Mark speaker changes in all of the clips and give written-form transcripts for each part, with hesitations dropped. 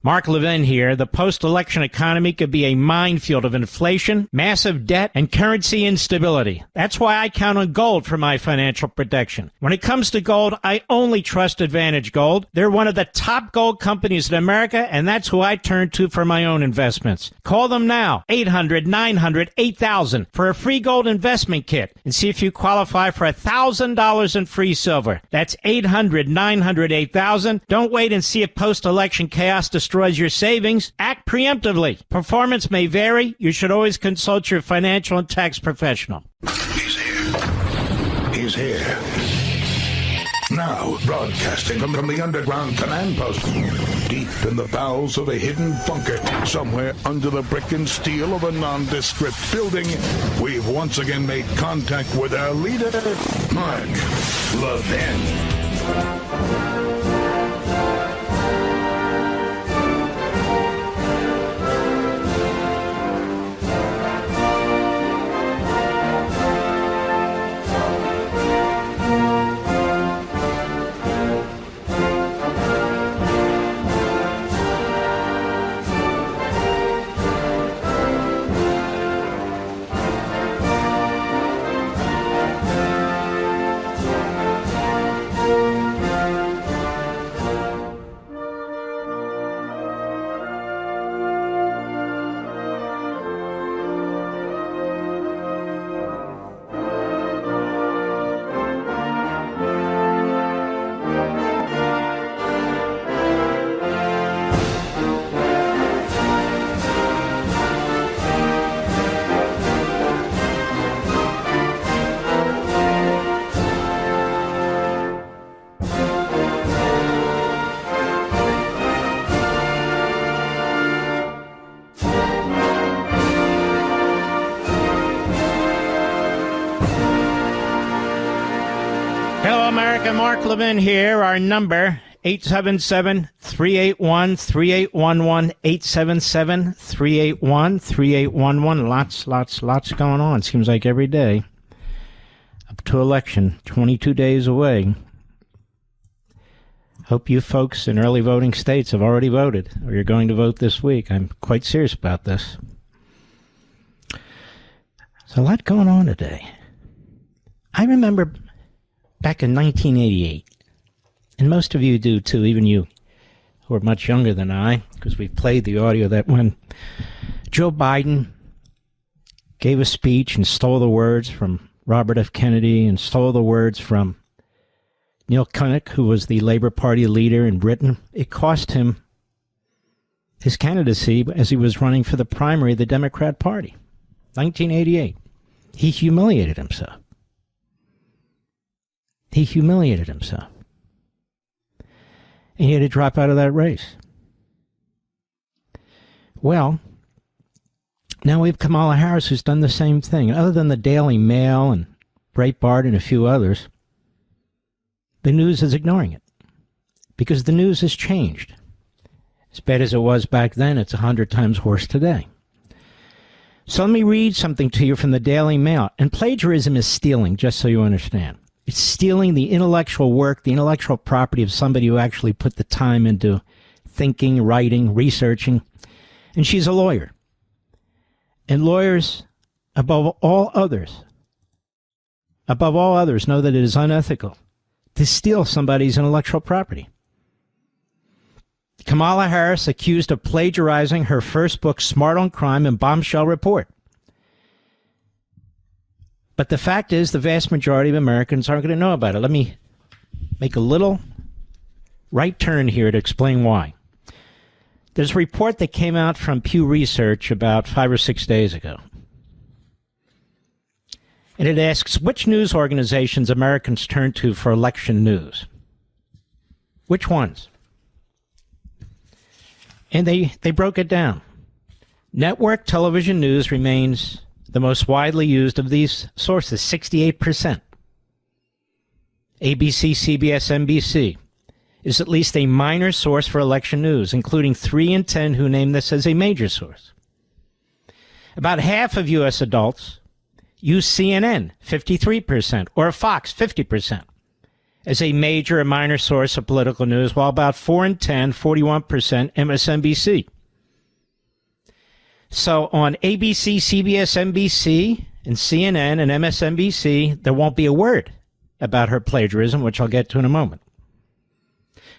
Speaker 1: Mark Levin here. The post-election economy could be a minefield of inflation, massive debt, and currency instability. That's why I count on gold for my financial protection. When it comes to gold, I only trust Advantage Gold. They're one of the top gold companies in America, and that's who I turn to for my own investments. Call them now, 800-900-8000, for a free gold investment kit, and see if you qualify for $1,000 in free silver. That's 800-900-8000. Don't wait and see if post-election chaos destroys your savings. Act preemptively. Performance may vary. You should always consult your financial and tax professional.
Speaker 2: He's here. He's here. Now, broadcasting from the underground command post, deep in the bowels of a hidden bunker, somewhere under the brick and steel of a nondescript building, we've once again made contact with our leader, Mark Levin.
Speaker 1: Mark Levin here. Our number, 877-381-3811, 877-381-3811. Lots going on. Seems like every day. Up to election, 22 days away. Hope you folks in early voting states have already voted, or you're going to vote this week. I'm quite serious about this. There's a lot going on today. I remember back in 1988, and most of you do too, even you who are much younger than I, because we've played the audio, that when Joe Biden gave a speech and stole the words from Robert F. Kennedy and stole the words from Neil Kinnock, who was the Labour Party leader in Britain, it cost him his candidacy as he was running for the primary of the Democrat Party. 1988. He humiliated himself. He humiliated himself. And he had to drop out of that race. Well, now we have Kamala Harris, who's done the same thing. Other than the Daily Mail and Breitbart and a few others, the news is ignoring it. Because the news has changed. As bad as it was back then, it's 100 times worse today. So let me read something to you from the Daily Mail. And plagiarism is stealing, just so you understand. It's stealing the intellectual work, the intellectual property of somebody who actually put the time into thinking, writing, researching. And she's a lawyer. And lawyers, above all others, know that it is unethical to steal somebody's intellectual property. Kamala Harris accused of plagiarizing her first book, Smart on Crime and Bombshell Report. But the fact is, the vast majority of Americans aren't going to know about it. Let me make a little right turn here to explain why. There's a report that came out from Pew Research about 5 or 6 days ago. And it asks, which news organizations Americans turn to for election news? Which ones? And they broke it down. Network television news remains the most widely used of these sources, 68%. ABC, CBS, NBC is at least a minor source for election news, including 3 in 10 who name this as a major source. About half of U.S. adults use CNN, 53%, or Fox, 50%. as a major and minor source of political news, while about 4 in 10, 41%, MSNBC. So on ABC, CBS, NBC, and CNN and MSNBC, there won't be a word about her plagiarism, which I'll get to in a moment.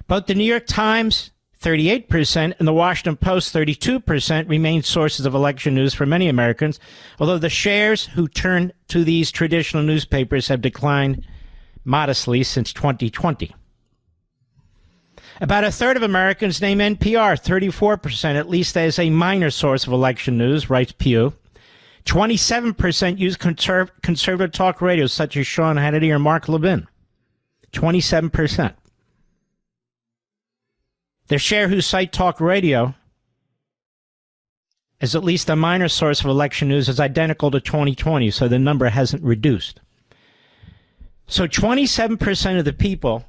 Speaker 1: Both the New York Times, 38%, and the Washington Post, 32%, remain sources of election news for many Americans, although the shares who turn to these traditional newspapers have declined modestly since 2020. About a third of Americans name NPR, 34%, at least as a minor source of election news, writes Pew. 27% use conservative talk radio, such as Sean Hannity or Mark Levin. 27%. The share who cite talk radio as at least a minor source of election news is identical to 2020, so the number hasn't reduced. So 27% of the people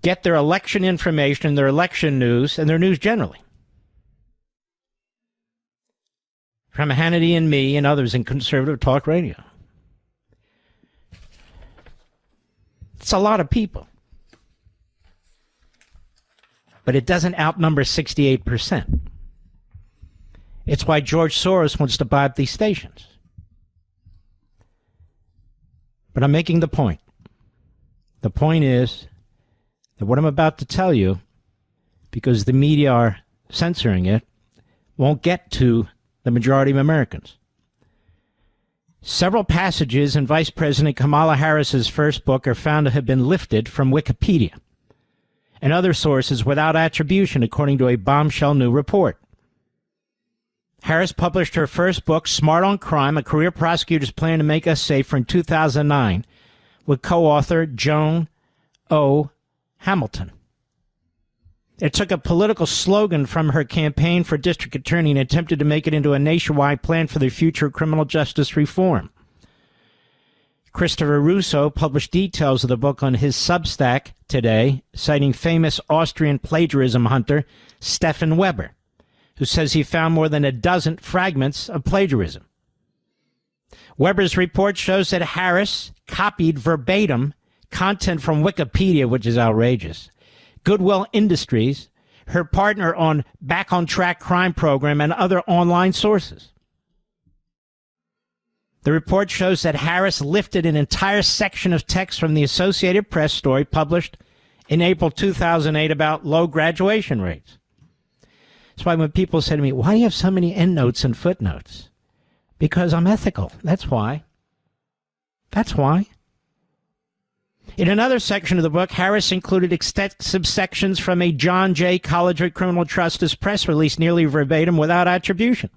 Speaker 1: get their election information, their election news, and their news generally from Hannity and me and others in conservative talk radio. It's a lot of people. But it doesn't outnumber 68%. It's why George Soros wants to buy up these stations. But I'm making the point. The point is that what I'm about to tell you, because the media are censoring it, won't get to the majority of Americans. Several passages in Vice President Kamala Harris's first book are found to have been lifted from Wikipedia and other sources without attribution, according to a bombshell new report. Harris published her first book, Smart on Crime, A Career Prosecutor's Plan to Make Us Safer, in 2009, with co-author Joan O. Hamilton. It took a political slogan from her campaign for district attorney and attempted to make it into a nationwide plan for the future of criminal justice reform. Christopher Russo published details of the book on his Substack today, citing famous Austrian plagiarism hunter Stefan Weber, who says he found more than a dozen fragments of plagiarism. Weber's report shows that Harris copied verbatim content from Wikipedia, which is outrageous, Goodwill Industries, her partner on Back on Track crime program, and other online sources. The report shows that Harris lifted an entire section of text from the Associated Press story published in April 2008 about low graduation rates. That's why when people say to me, why do you have so many endnotes and footnotes? Because I'm ethical. That's why. That's why. In another section of the book, Harris included extensive sections from a John Jay College of Criminal Justice press release, nearly verbatim, without attribution.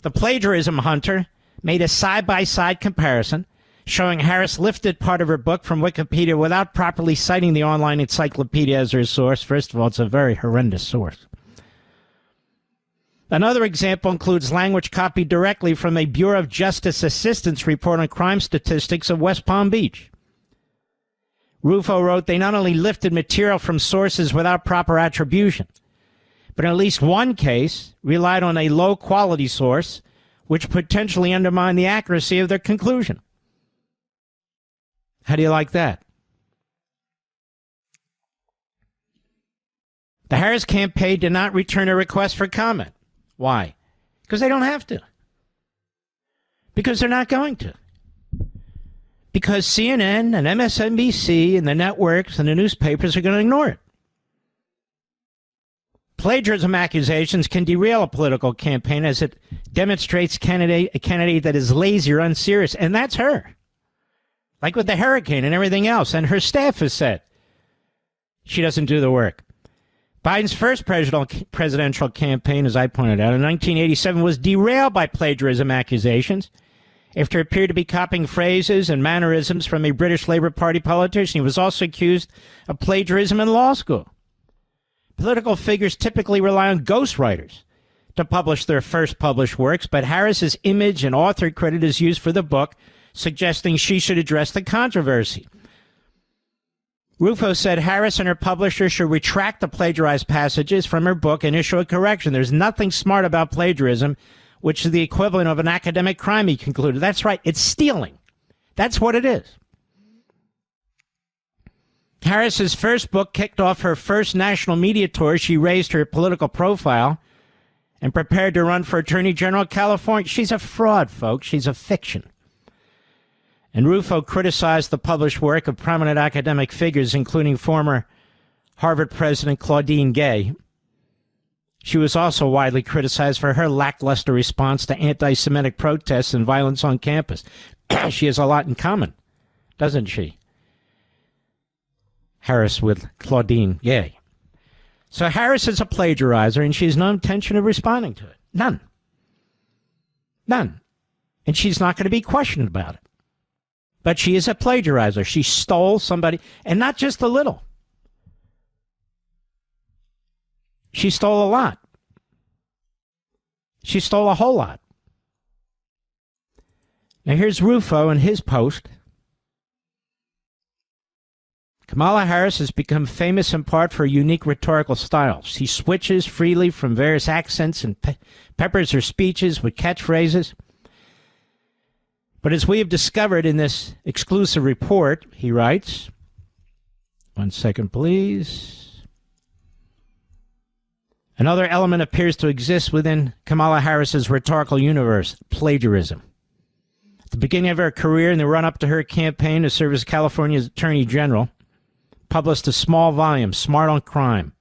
Speaker 1: The plagiarism hunter made a side-by-side comparison showing Harris lifted part of her book from Wikipedia without properly citing the online encyclopedia as her source. First of all, it's a very horrendous source. Another example includes language copied directly from a Bureau of Justice Assistance report on crime statistics of West Palm Beach. Rufo wrote they not only lifted material from sources without proper attribution, but in at least one case relied on a low-quality source, which potentially undermined the accuracy of their conclusion. How do you like that? The Harris campaign did not return a request for comment. Why? Because they don't have to. Because they're not going to. Because CNN and MSNBC and the networks and the newspapers are going to ignore it. Plagiarism accusations can derail a political campaign as it demonstrates a candidate that is lazy or unserious, and that's her. Like with the hurricane and everything else, and her staff has said she doesn't do the work. Biden's first presidential campaign, as I pointed out, in 1987 was derailed by plagiarism accusations after it appeared to be copying phrases and mannerisms from a British Labour Party politician. He was also accused of plagiarism in law school. Political figures typically rely on ghostwriters to publish their first published works, but Harris's image and author credit is used for the book, suggesting she should address the controversy. Rufo said Harris and her publisher should retract the plagiarized passages from her book and issue a correction. There's nothing smart about plagiarism, which is the equivalent of an academic crime, he concluded. That's right, it's stealing. That's what it is. Harris's first book kicked off her first national media tour. She raised her political profile and prepared to run for Attorney General of California. She's a fraud, folks. She's a fiction. And Rufo criticized the published work of prominent academic figures, including former Harvard President Claudine Gay. She was also widely criticized for her lackluster response to anti-Semitic protests and violence on campus. She has a lot in common, doesn't she? Harris with Claudine Gay. So Harris is a plagiarizer, and she has no intention of responding to it. None. None. And she's not going to be questioned about it. But she is a plagiarizer. She stole somebody, and not just a little. She stole a lot. She stole a whole lot. Now here's Rufo in his post. Kamala Harris has become famous in part for her unique rhetorical style. She switches freely from various accents and peppers her speeches with catchphrases. But as we have discovered in this exclusive report, he writes, 1 second, please. Another element appears to exist within Kamala Harris's rhetorical universe, plagiarism. At the beginning of her career, in the run-up to her campaign to serve as California's Attorney General, published a small volume, Smart on Crime.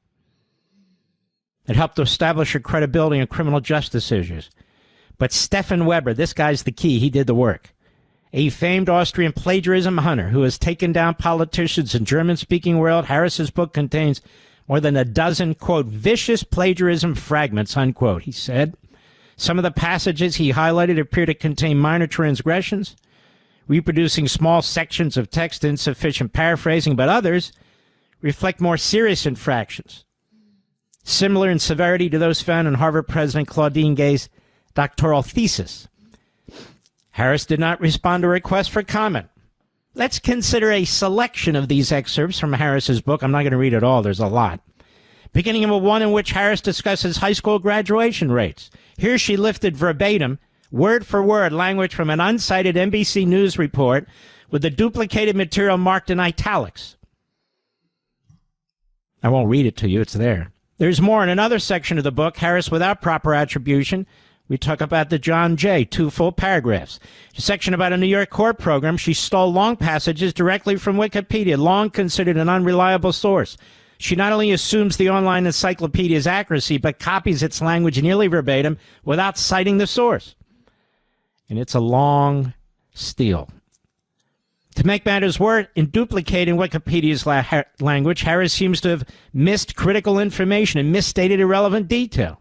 Speaker 1: It helped to establish her credibility on criminal justice issues. But Stefan Weber, this guy's the key, he did the work. A famed Austrian plagiarism hunter who has taken down politicians in German-speaking world, Harris's book contains more than a dozen, quote, vicious plagiarism fragments, unquote, he said. Some of the passages he highlighted appear to contain minor transgressions, reproducing small sections of text, insufficient paraphrasing, but others reflect more serious infractions, similar in severity to those found in Harvard President Claudine Gay's doctoral thesis. Harris did not respond to a request for comment. Let's consider a selection of these excerpts from Harris's book. I'm not going to read it all. There's a lot. Beginning with one in which Harris discusses high school graduation rates. Here she lifted verbatim, word for word, language from an uncited NBC News report with the duplicated material marked in italics. I won't read it to you. It's there. There's more in another section of the book, Harris without proper attribution. We talk about the John Jay, 2 full paragraphs. A section about a New York court program. She stole long passages directly from Wikipedia, long considered an unreliable source. She not only assumes the online encyclopedia's accuracy, but copies its language nearly verbatim without citing the source. And it's a long steal. To make matters worse, in duplicating Wikipedia's language, Harris seems to have missed critical information and misstated irrelevant detail.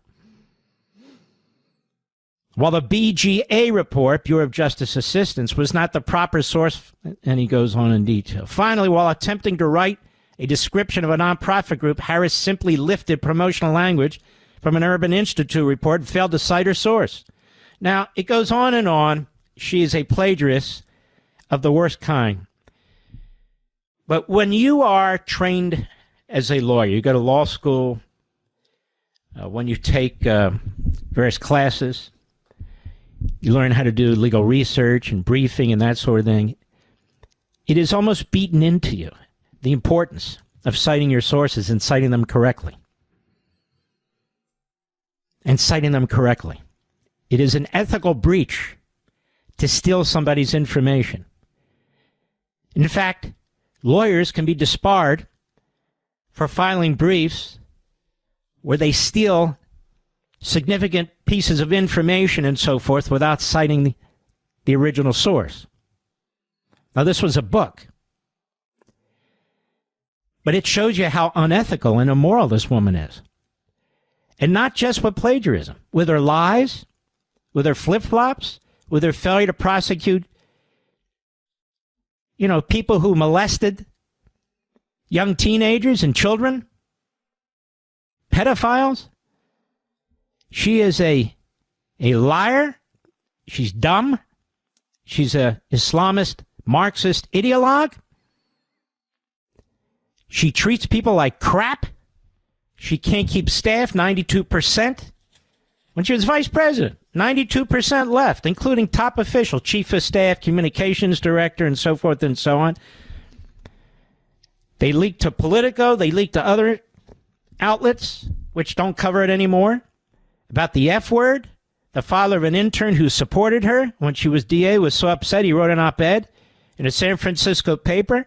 Speaker 1: While the BGA report, Bureau of Justice Assistance, was not the proper source, and he goes on in detail. Finally, while attempting to write a description of a nonprofit group, Harris simply lifted promotional language from an Urban Institute report and failed to cite her source. Now, it goes on and on. She is a plagiarist of the worst kind. But when you are trained as a lawyer, you go to law school, when you take various classes, you learn how to do legal research and briefing and that sort of thing, it is almost beaten into you, the importance of citing your sources and citing them correctly. And citing them correctly. It is an ethical breach to steal somebody's information. In fact, lawyers can be disbarred for filing briefs where they steal significant pieces of information and so forth without citing the original source. Now, this was a book. But it shows you how unethical and immoral this woman is. And not just with plagiarism, with her lies, with her flip-flops, with her failure to prosecute, people who molested young teenagers and children, pedophiles. She is a liar. She's dumb. She's a Islamist, Marxist ideologue. She treats people like crap. She can't keep staff, 92%. When she was vice president, 92% left, including top official, chief of staff, communications director, and so forth and so on. They leaked to Politico. They leaked to other outlets, which don't cover it anymore, about the F word. The father of an intern who supported her when she was DA was so upset he wrote an op-ed in a San Francisco paper,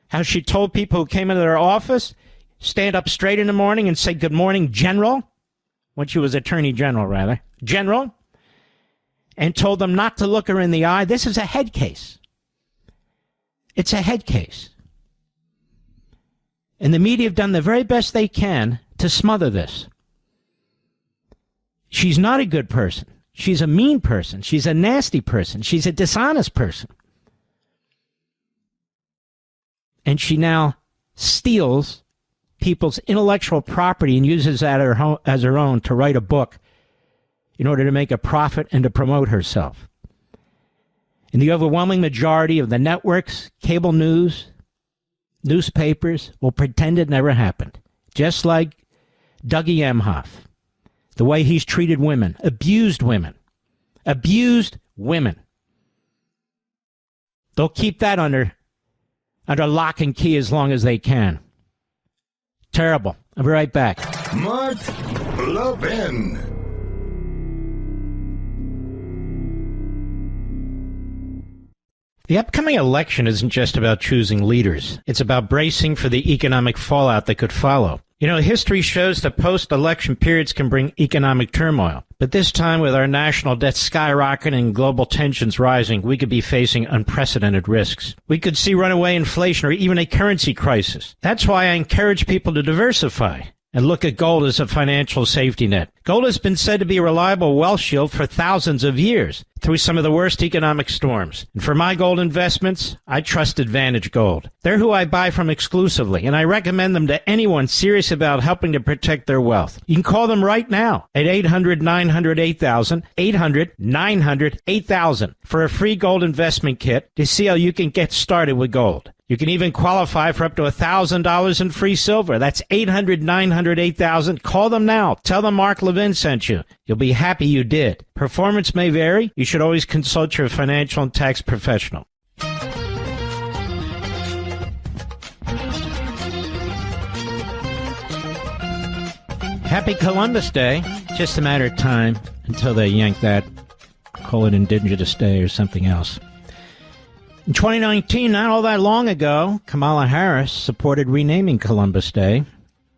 Speaker 1: how she told people who came into their office, stand up straight in the morning and say, "Good morning, General," when she was Attorney General, rather. General. And told them not to look her in the eye. This is a head case. It's a head case. And the media have done the very best they can to smother this. She's not a good person. She's a mean person. She's a nasty person. She's a dishonest person. And she now steals people's intellectual property and uses that as her own to write a book in order to make a profit and to promote herself. And the overwhelming majority of the networks, cable news, newspapers will pretend it never happened. Just like Dougie Emhoff. The way he's treated women, abused women. Abused women. They'll keep that under lock and key as long as they can. Terrible. I'll be right back.
Speaker 2: Mark Levin.
Speaker 1: The upcoming election isn't just about choosing leaders. It's about bracing for the economic fallout that could follow. You know, history shows that post-election periods can bring economic turmoil. But this time, with our national debt skyrocketing and global tensions rising, we could be facing unprecedented risks. We could see runaway inflation or even a currency crisis. That's why I encourage people to diversify and look at gold as a financial safety net. Gold has been said to be a reliable wealth shield for thousands of years through some of the worst economic storms. And for my gold investments, I trust Advantage Gold. They're who I buy from exclusively, and I recommend them to anyone serious about helping to protect their wealth. You can call them right now at 800-900-8000, 800-900-8000 for a free gold investment kit to see how you can get started with gold. You can even qualify for up to $1,000 in free silver. That's 800-900-8000. Call them now. Tell them Mark Levin sent you. You'll be happy you did. Performance may vary. You should always consult your financial and tax professional. Happy Columbus Day. Just a matter of time until they yank that, call it Indigenous Day or something else. In 2019, not all that long ago, Kamala Harris supported renaming Columbus Day.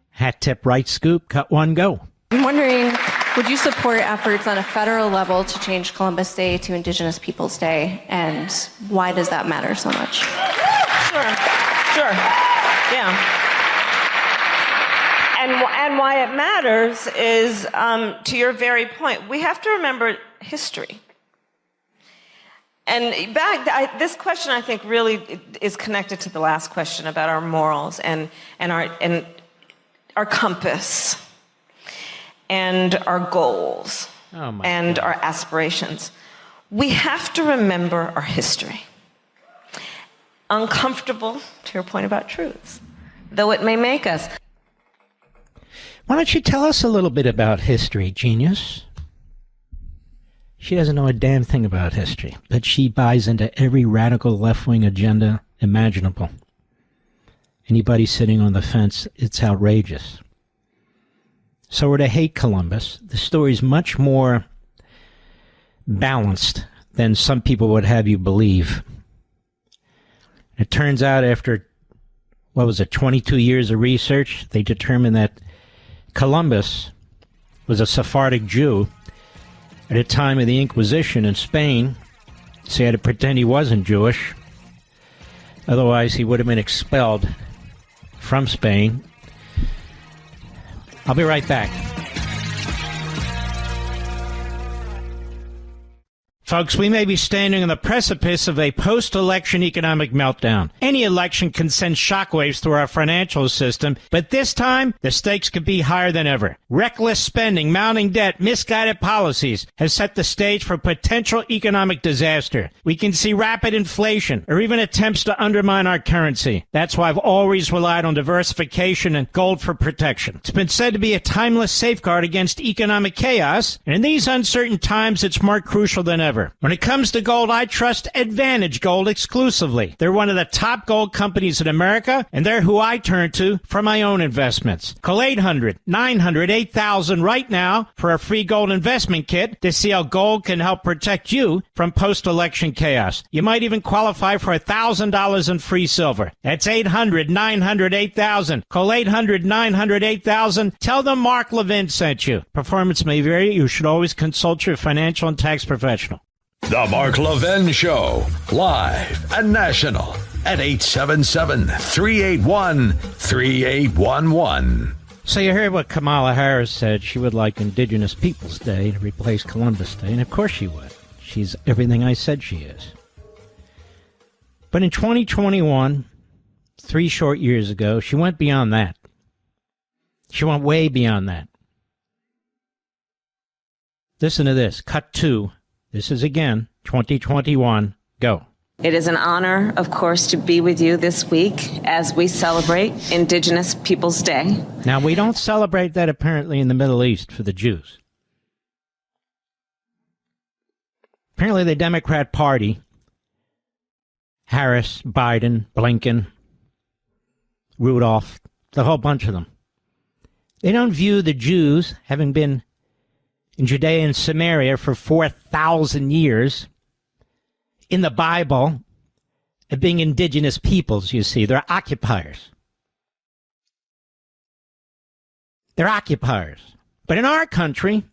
Speaker 1: Hat tip, right scoop, cut one, go.
Speaker 3: I'm wondering, would you support efforts on a federal level to change Columbus Day to Indigenous Peoples Day, and why does that matter so much?
Speaker 4: Sure. Yeah. And why it matters is, to your very point, we have to remember history. And this question, I think, really is connected to the last question about our morals and our compass and our goals and our aspirations. We have to remember our history. Uncomfortable, to your point about truths, though it may make us.
Speaker 1: Why don't you tell us a little bit about history, genius? She doesn't know a damn thing about history, but she buys into every radical left-wing agenda imaginable. Anybody sitting on the fence, it's outrageous. So we're to hate Columbus. The story's much more balanced than some people would have you believe. It turns out after, 22 years of research, they determined that Columbus was a Sephardic Jew at a time of the Inquisition in Spain, so he had to pretend he wasn't Jewish. Otherwise, he would have been expelled from Spain. I'll be right back. Folks, we may be standing on the precipice of a post-election economic meltdown. Any election can send shockwaves through our financial system, but this time, the stakes could be higher than ever. Reckless spending, mounting debt, misguided policies have set the stage for potential economic disaster. We can see rapid inflation or even attempts to undermine our currency. That's why I've always relied on diversification and gold for protection. It's been said to be a timeless safeguard against economic chaos, and in these uncertain times, it's more crucial than ever. ever. When it comes to gold, I trust Advantage Gold exclusively. They're one of the top gold companies in America, and they're who I turn to for my own investments. Call 800-900-8000 right now for a free gold investment kit to see how gold can help protect you from post-election chaos. You might even qualify for $1,000 in free silver. That's 800-900-8000. Call 800-900-8000. Tell them Mark Levin sent you. Performance may vary. You should always consult your financial and tax professional.
Speaker 5: The Mark Levin Show, live and national at 877-381-3811.
Speaker 1: So you heard what Kamala Harris said. She would like Indigenous Peoples Day to replace Columbus Day, and of course she would. She's everything I said she is. But in 2021, 3 short years ago, she went beyond that. She went way beyond that. Listen to this. Cut 2. This is again 2021. Go.
Speaker 4: It is an honor, of course, to be with you this week as we celebrate Indigenous Peoples Day.
Speaker 1: Now, we don't celebrate that apparently in the Middle East for the Jews. Apparently the Democrat Party, Harris, Biden, Blinken, Rudolph, the whole bunch of them, they don't view the Jews, having been in Judea and Samaria for 4,000 years, in the Bible, as being indigenous peoples, you see. They're occupiers. They're occupiers. But in our country,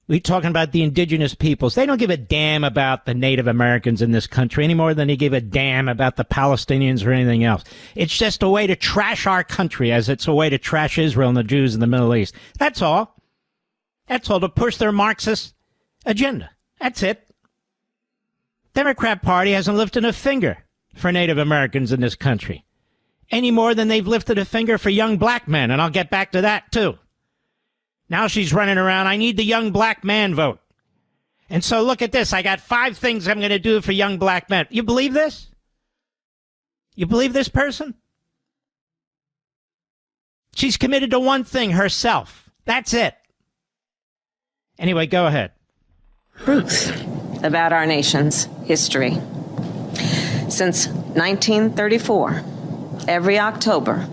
Speaker 1: we're talking about the indigenous peoples. They don't give a damn about the Native Americans in this country any more than they give a damn about the Palestinians or anything else. It's just a way to trash our country as it's a way to trash Israel and the Jews in the Middle East. That's all. That's all, to push their Marxist agenda. That's it. Democrat Party hasn't lifted a finger for Native Americans in this country, any more than they've lifted a finger for young black men, and I'll get back to that, too. Now she's running around, I need the young black man vote. And so look at this, I got 5 things I'm going to do for young black men. You believe this? You believe this person? She's committed to one thing, herself. That's it. Anyway, go ahead.
Speaker 4: Truth about our nation's history. Since 1934, every October,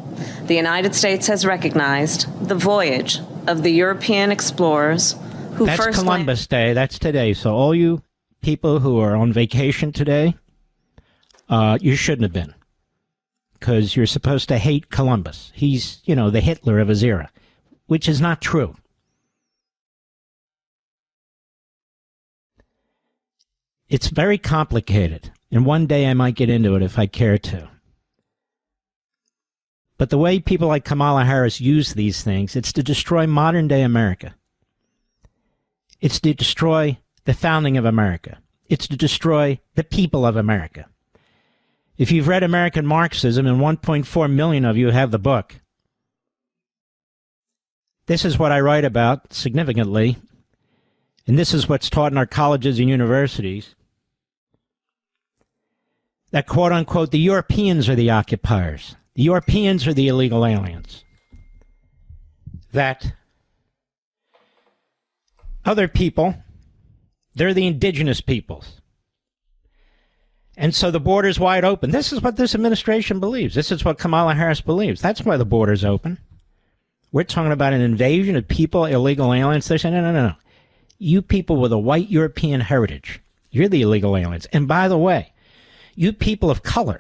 Speaker 4: the United States has recognized the voyage of the European explorers who
Speaker 1: That's
Speaker 4: first...
Speaker 1: Columbus Day. That's today. So all you people who are on vacation today, you shouldn't have been. Because you're supposed to hate Columbus. He's, the Hitler of his era, which is not true. It's very complicated, and one day I might get into it if I care to. But the way people like Kamala Harris use these things, it's to destroy modern-day America. It's to destroy the founding of America. It's to destroy the people of America. If you've read American Marxism, and 1.4 million of you have the book, this is what I write about significantly, and this is what's taught in our colleges and universities, that quote-unquote the Europeans are the occupiers. The Europeans are the illegal aliens. That other people, they're the indigenous peoples. And so the border's wide open. This is what this administration believes. This is what Kamala Harris believes. That's why the border's open. We're talking about an invasion of people, illegal aliens. They're saying, no. You people with a white European heritage, you're the illegal aliens. And by the way, you people of color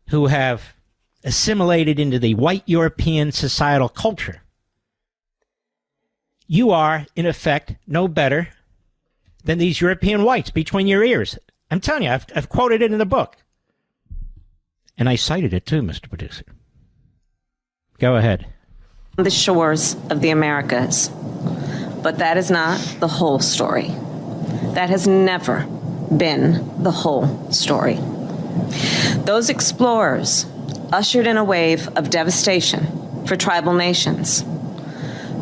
Speaker 1: who have assimilated into the white European societal culture, you are, in effect, no better than these European whites between your ears. I'm telling you, I've quoted it in the book. And I cited it too, Mr. Producer. Go ahead.
Speaker 4: The shores of the Americas. But that is not the whole story. That has never been the whole story. Those explorers ushered in a wave of devastation for tribal nations,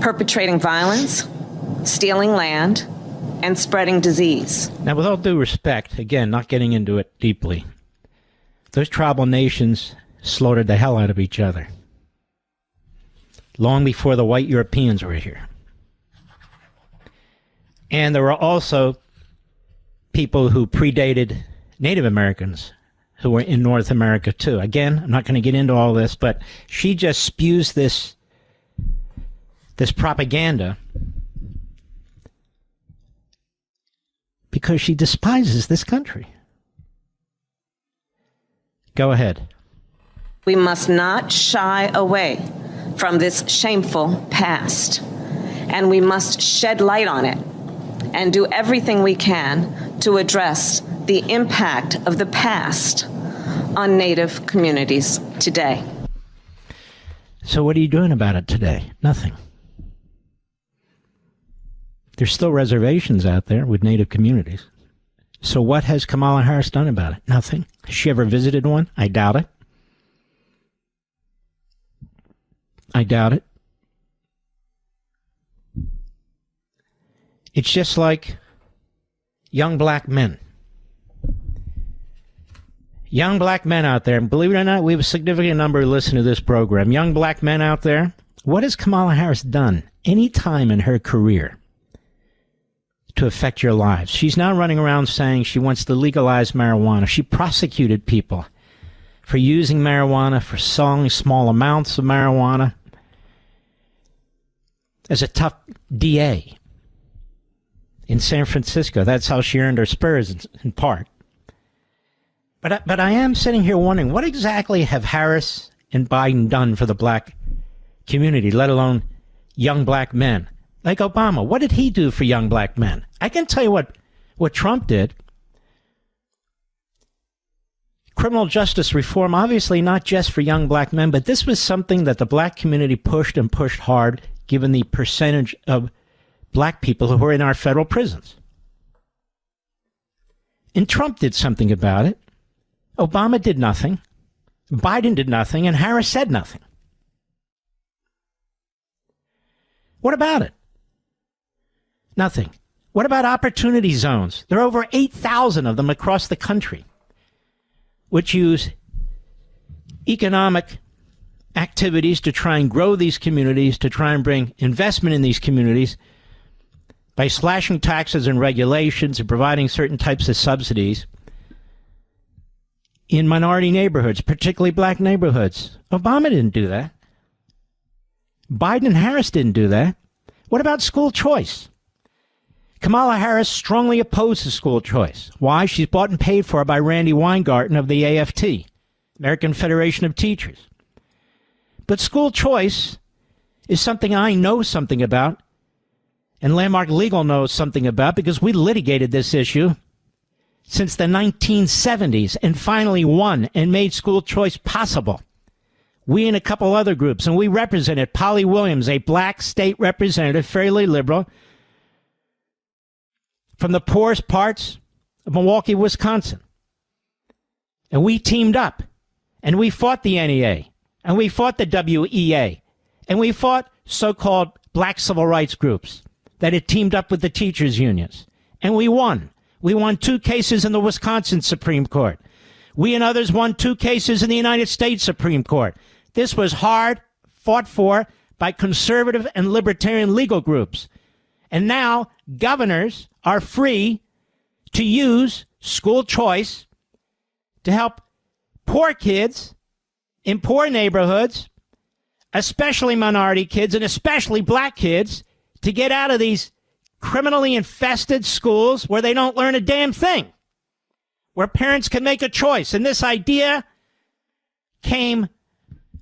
Speaker 4: perpetrating violence, stealing land, and spreading disease.
Speaker 1: Now, with all due respect, again, not getting into it deeply, those tribal nations slaughtered the hell out of each other long before the white Europeans were here. And there were also people who predated Native Americans who were in North America too. Again, I'm not going to get into all this, but she just spews this propaganda because she despises this country. Go ahead.
Speaker 6: We must not shy away from this shameful past, and we must shed light on it and do everything we can to address the impact of the past on Native communities today.
Speaker 1: So what are you doing about it today? Nothing. There's still reservations out there with Native communities. So what has Kamala Harris done about it? Nothing. Has she ever visited one? I doubt it. I doubt it. It's just like young black men. Young black men out there, and believe it or not, we have a significant number who listen to this program. Young black men out there, what has Kamala Harris done any time in her career to affect your lives? She's now running around saying she wants to legalize marijuana. She prosecuted people for using marijuana, for selling small amounts of marijuana. As a tough DA in San Francisco, that's how she earned her spurs in part. But I am sitting here wondering, what exactly have Harris and Biden done for the black community, let alone young black men? Like Obama, what did he do for young black men? I can tell you what Trump did. Criminal justice reform, obviously not just for young black men, but this was something that the black community pushed and pushed hard, given the percentage of black people who were in our federal prisons. And Trump did something about it. Obama did nothing. Biden did nothing, and Harris said nothing. What about it? Nothing. What about opportunity zones? There are over 8,000 of them across the country, which use economic activities to try and grow these communities, to try and bring investment in these communities by slashing taxes and regulations and providing certain types of subsidies in minority neighborhoods, particularly black neighborhoods. Obama didn't do that. Biden and Harris didn't do that. What about school choice? Kamala Harris strongly opposes school choice. Why? She's bought and paid for by Randy Weingarten of the AFT, American Federation of Teachers. But school choice is something I know something about, and Landmark Legal knows something about, because we litigated this issue since the 1970s and finally won and made school choice possible. We and a couple other groups, and we represented Polly Williams, a black state representative, fairly liberal, from the poorest parts of Milwaukee, Wisconsin. And we teamed up, and we fought the NEA, and we fought the WEA, and we fought so-called black civil rights groups that had teamed up with the teachers' unions. And we won. We won 2 cases in the Wisconsin Supreme Court. We and others won 2 cases in the United States Supreme Court. This was hard fought for by conservative and libertarian legal groups. And now governors are free to use school choice to help poor kids in poor neighborhoods, especially minority kids and especially black kids, to get out of these criminally infested schools where they don't learn a damn thing, where parents can make a choice. And this idea came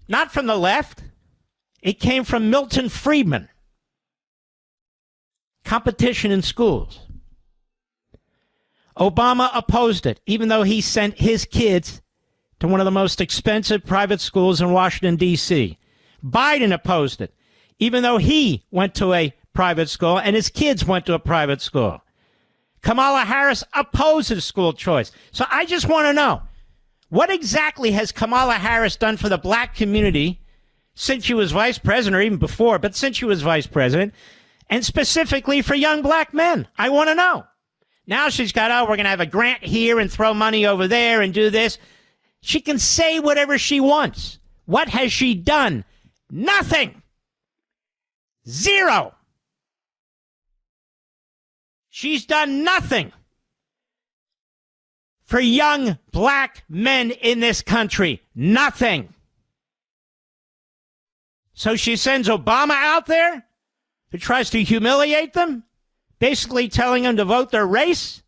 Speaker 1: not from the left. It came from Milton Friedman. Competition in schools. Obama opposed it, even though he sent his kids to one of the most expensive private schools in Washington, D.C. Biden opposed it, even though he went to a private school and his kids went to a private school. Kamala Harris opposes school choice. So I just want to know, what exactly has Kamala Harris done for the black community since she was vice president, or even before, but since she was vice president, and specifically for young black men? I want to know. Now she's got, we're going to have a grant here and throw money over there and do this. She can say whatever she wants. What has she done? Nothing. Zero. She's done nothing for young black men in this country. Nothing. So she sends Obama out there who tries to humiliate them, basically telling them to vote their race.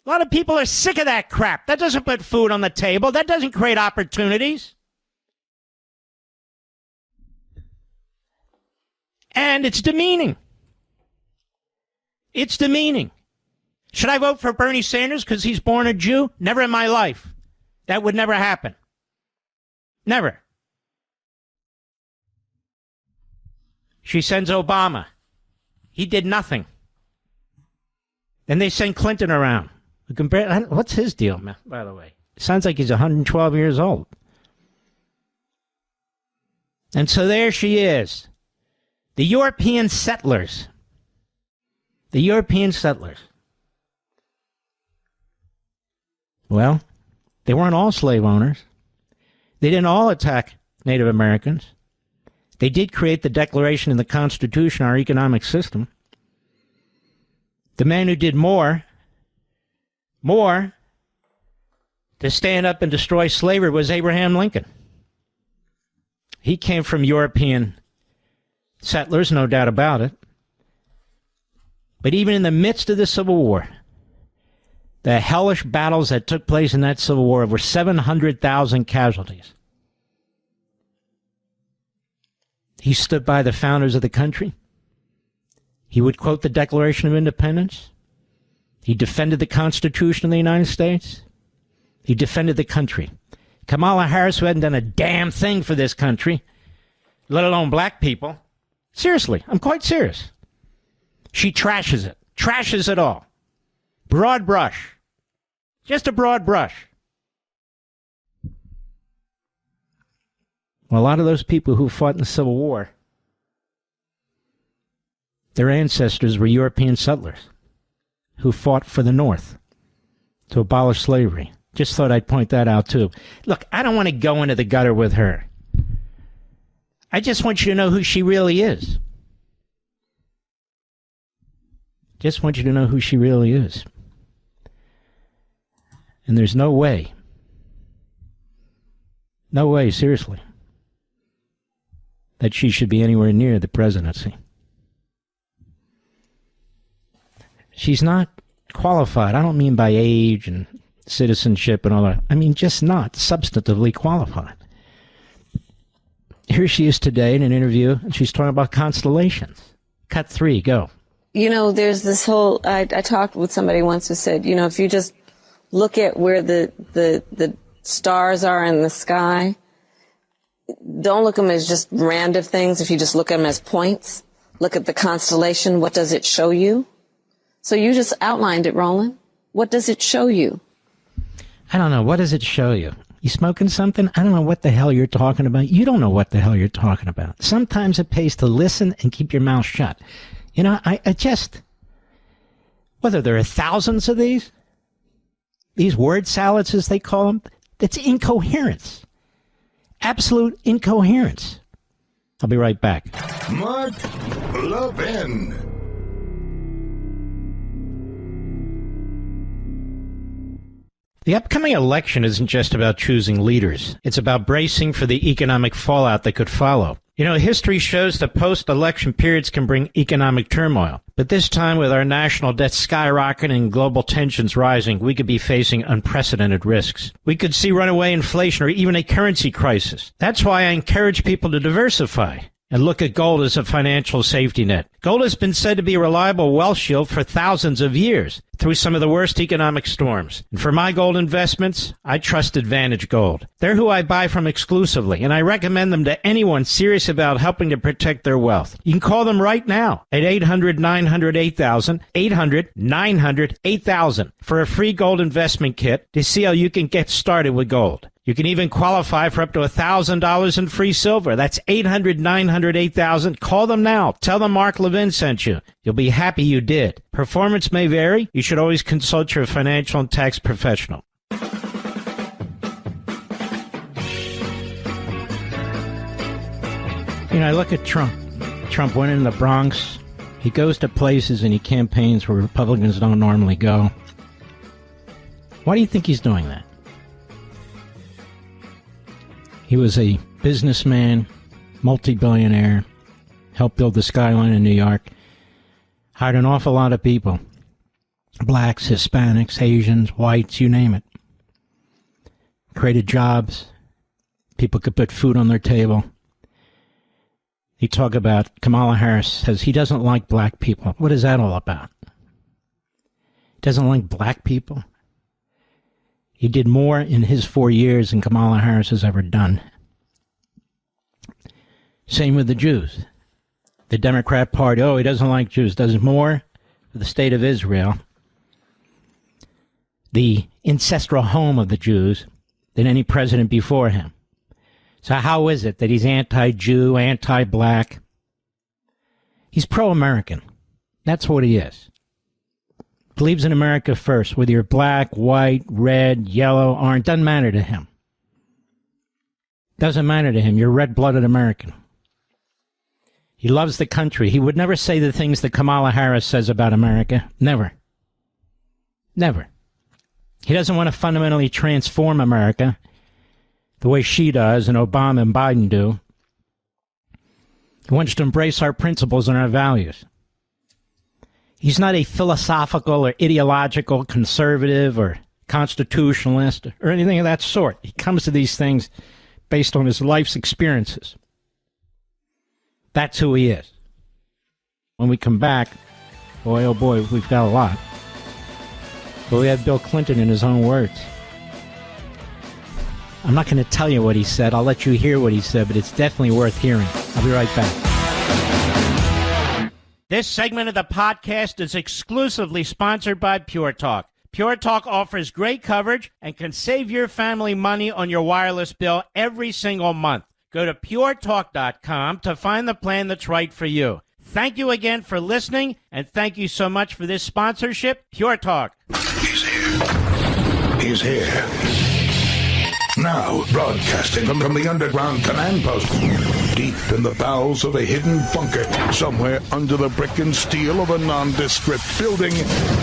Speaker 1: A lot of people are sick of that crap. That doesn't put food on the table. That doesn't create opportunities. And it's demeaning. It's demeaning. Should I vote for Bernie Sanders because he's born a Jew? Never in my life. That would never happen. Never. She sends Obama. He did nothing. Then they send Clinton around. What's his deal, man, by the way? Sounds like he's 112 years old. And so there she is. The European settlers. The European settlers. Well, they weren't all slave owners. They didn't all attack Native Americans. They did create the Declaration and the Constitution, our economic system. The man who did more to stand up and destroy slavery was Abraham Lincoln. He came from European settlers, no doubt about it. But even in the midst of the Civil War, the hellish battles that took place in that Civil War, over 700,000 casualties. He stood by the founders of the country. He would quote the Declaration of Independence. He defended the Constitution of the United States. He defended the country. Kamala Harris, who hadn't done a damn thing for this country, let alone black people. Seriously, I'm quite serious. She trashes it. Trashes it all. Broad brush. Just a broad brush. Well, a lot of those people who fought in the Civil War, their ancestors were European settlers who fought for the North to abolish slavery. Just thought I'd point that out, too. Look, I don't want to go into the gutter with her. I just want you to know who she really is. Just want you to know who she really is. And there's no way, seriously, that she should be anywhere near the presidency. She's not qualified. I don't mean by age and citizenship and all that. I mean just not substantively qualified. Here she is today in an interview, and she's talking about constellations. Cut 3, go.
Speaker 6: You know, there's this whole, I talked with somebody once who said, you know, if you just look at where the stars are in the sky, don't look at them as just random things. If you just look at them as points, look at the constellation, what does it show you? So you just outlined it, Roland. What does it show you?
Speaker 1: I don't know. What does it show you? You smoking something? I don't know what the hell you're talking about. You don't know what the hell you're talking about. Sometimes it pays to listen and keep your mouth shut. You know, I just, whether there are thousands of these word salads, as they call them, that's incoherence. Absolute incoherence. I'll be right back.
Speaker 2: Mark Levin.
Speaker 1: The upcoming election isn't just about choosing leaders. It's about bracing for the economic fallout that could follow. You know, history shows that post-election periods can bring economic turmoil. But this time, with our national debt skyrocketing and global tensions rising, we could be facing unprecedented risks. We could see runaway inflation or even a currency crisis. That's why I encourage people to diversify and look at gold as a financial safety net. Gold has been said to be a reliable wealth shield for thousands of years through some of the worst economic storms. And for my gold investments, I trust Advantage Gold. They're who I buy from exclusively, and I recommend them to anyone serious about helping to protect their wealth. You can call them right now at 800-900-8000, 800-900-8000 for a free gold investment kit to see how you can get started with gold. You can even qualify for up to $1,000 in free silver. That's 800-900-8000. Call them now. Tell them Mark Levin sent you. You'll be happy you did. Performance may vary. You should always consult your financial and tax professional. You know, I look at Trump. Trump went in the Bronx, He goes to places and he campaigns where Republicans don't normally go. Why do you think he's doing that? He was a businessman, multi-billionaire, helped build the skyline in New York, hired an awful lot of people, blacks, Hispanics, Asians, whites, you name it. Created jobs. People could put food on their table. You talk about Kamala Harris says he doesn't like black people. What is that all about? He doesn't like black people? He did more in his 4 years than Kamala Harris has ever done. Same with the Jews. The Democrat Party, he doesn't like Jews, does more for the state of Israel, the ancestral home of the Jews, than any president before him. So how is it that he's anti-Jew, anti-black? He's pro-American. That's what he is. Believes in America first, whether you're black, white, red, yellow, orange, doesn't matter to him. Doesn't matter to him. You're a red-blooded American. He loves the country. He would never say the things that Kamala Harris says about America. Never. Never. He doesn't want to fundamentally transform America the way she does and Obama and Biden do. He wants to embrace our principles and our values. He's not a philosophical or ideological conservative or constitutionalist or anything of that sort. He comes to these things based on his life's experiences. That's who he is. When we come back, boy, oh boy, we've got a lot. But we have Bill Clinton in his own words. I'm not going to tell you what he said. I'll let you hear what he said, but it's definitely worth hearing. I'll be right back. This segment of the podcast is exclusively sponsored by Pure Talk. Pure Talk offers great coverage and can save your family money on your wireless bill every single month. Go to puretalk.com to find the plan that's right for you. Thank you again for listening, and thank you so much for this sponsorship, Pure Talk.
Speaker 2: He's here. He's here. Now, broadcasting from the underground command post, deep in the bowels of a hidden bunker, somewhere under the brick and steel of a nondescript building,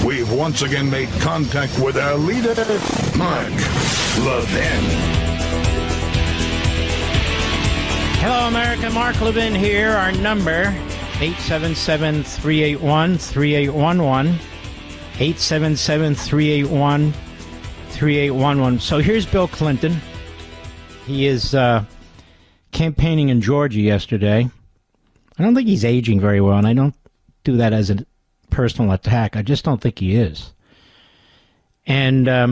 Speaker 2: we've once again made contact with our leader, Mark Levin.
Speaker 1: Hello, America. Mark Levin here. Our number, 877-381-3811. 877-381-3811. So here's Bill Clinton. He is campaigning in Georgia yesterday. I don't think he's aging very well, and I don't do that as a personal attack. I just don't think he is. And I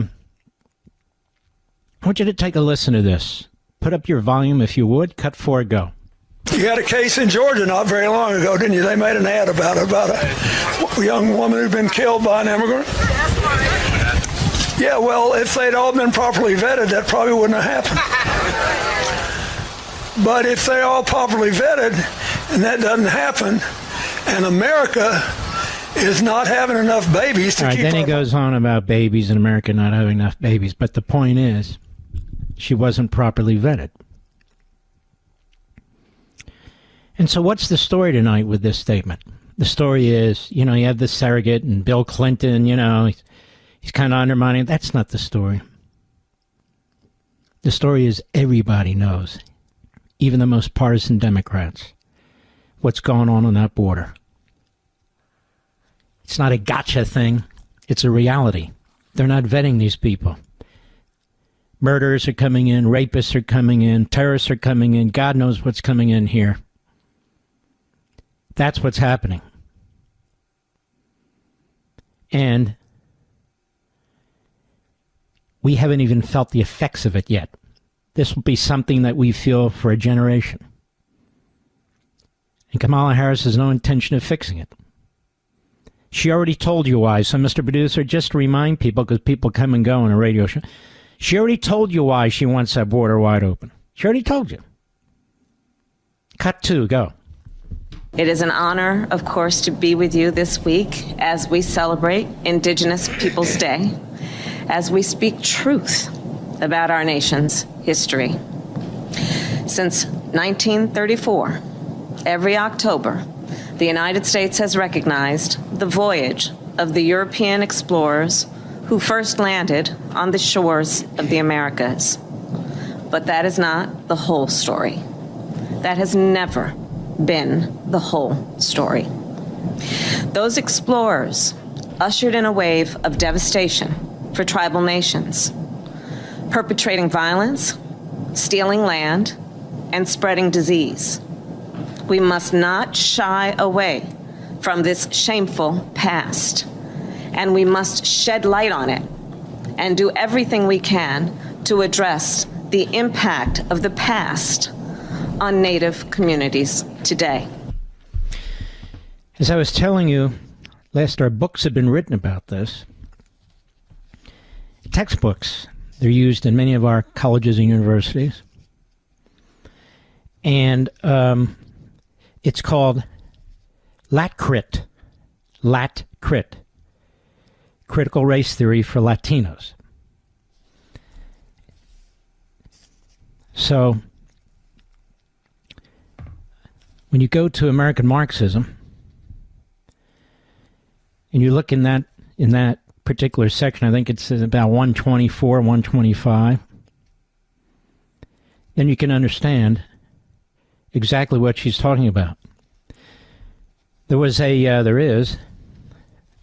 Speaker 1: want you to take a listen to this. Put up your volume if you would. Cut 4, go.
Speaker 7: You had a case in Georgia not very long ago, didn't you? They made an ad about a young woman who'd been killed by an immigrant. Yeah, well, if they'd all been properly vetted, that probably wouldn't have happened. But if they're all properly vetted, and that doesn't happen, and America is not having enough babies to keep...
Speaker 1: Then he goes on about babies in America not having enough babies. But the point is, she wasn't properly vetted. And so what's the story tonight with this statement? The story is, you have the surrogate and Bill Clinton, he's kind of undermining. That's not the story. The story is everybody knows, even the most partisan Democrats, what's going on that border. It's not a gotcha thing. It's a reality. They're not vetting these people. Murderers are coming in, rapists are coming in, terrorists are coming in, God knows what's coming in here. That's what's happening. And we haven't even felt the effects of it yet. This will be something that we feel for a generation. And Kamala Harris has no intention of fixing it. She already told you why. So, Mr. Producer, just to remind people, because people come and go on a radio show, she already told you why she wants that border wide open. She already told you. Cut 2, go.
Speaker 6: It is an honor, of course, to be with you this week as we celebrate Indigenous Peoples Day, as we speak truth about our nation's history. Since 1934, Every October, the United States has recognized the voyage of the European explorers who first landed on the shores of the Americas. But that is not the whole story. That has never been the whole story. Those explorers ushered in a wave of devastation for tribal nations, perpetrating violence, stealing land, and spreading disease. We must not shy away from this shameful past, and we must shed light on it and do everything we can to address the impact of the past on Native communities today.
Speaker 1: As I was telling you, last our books have been written about this. Textbooks, they're used in many of our colleges and universities. And it's called LATCRIT, Critical Race Theory for Latinos. So, when you go to American Marxism, and you look in that particular section, I think it's about 124, 125, then you can understand exactly what she's talking about. There is, let's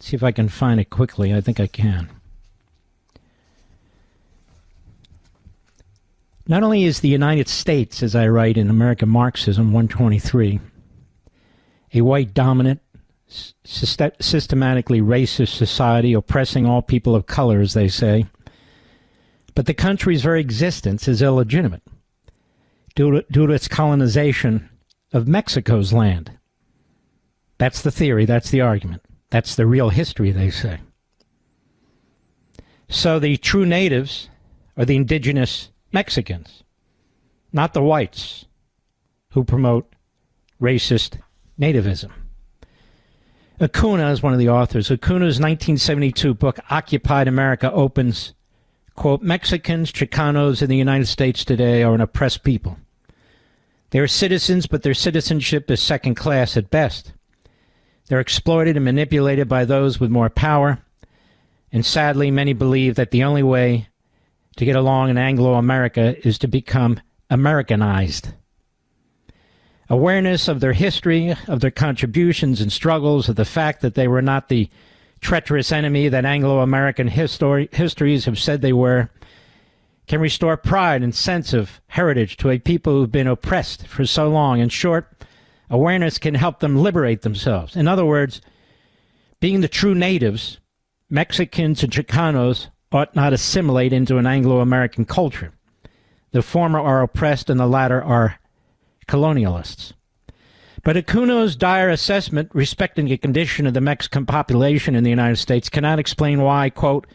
Speaker 1: see if I can find it quickly. I think I can. Not only is the United States, as I write in American Marxism 123, a white-dominant, systematically racist society oppressing all people of color, as they say, but the country's very existence is illegitimate due to its colonization of Mexico's land. That's the theory, that's the argument. That's the real history, they say. So the true natives are the indigenous Mexicans, not the whites who promote racist nativism. Acuna is one of the authors. Acuna's 1972 book, Occupied America, opens, quote, Mexicans, Chicanos in the United States today are an oppressed people. They are citizens, but their citizenship is second class at best. They're exploited and manipulated by those with more power, and sadly, many believe that the only way to get along in Anglo-America is to become Americanized. Awareness of their history, of their contributions and struggles, of the fact that they were not the treacherous enemy that Anglo-American histories have said they were, can restore pride and sense of heritage to a people who've been oppressed for so long. In short, awareness can help them liberate themselves. In other words, being the true natives, Mexicans and Chicanos ought not assimilate into an Anglo-American culture. The former are oppressed and the latter are colonialists. But Acuna's dire assessment respecting the condition of the Mexican population in the United States cannot explain why, quote,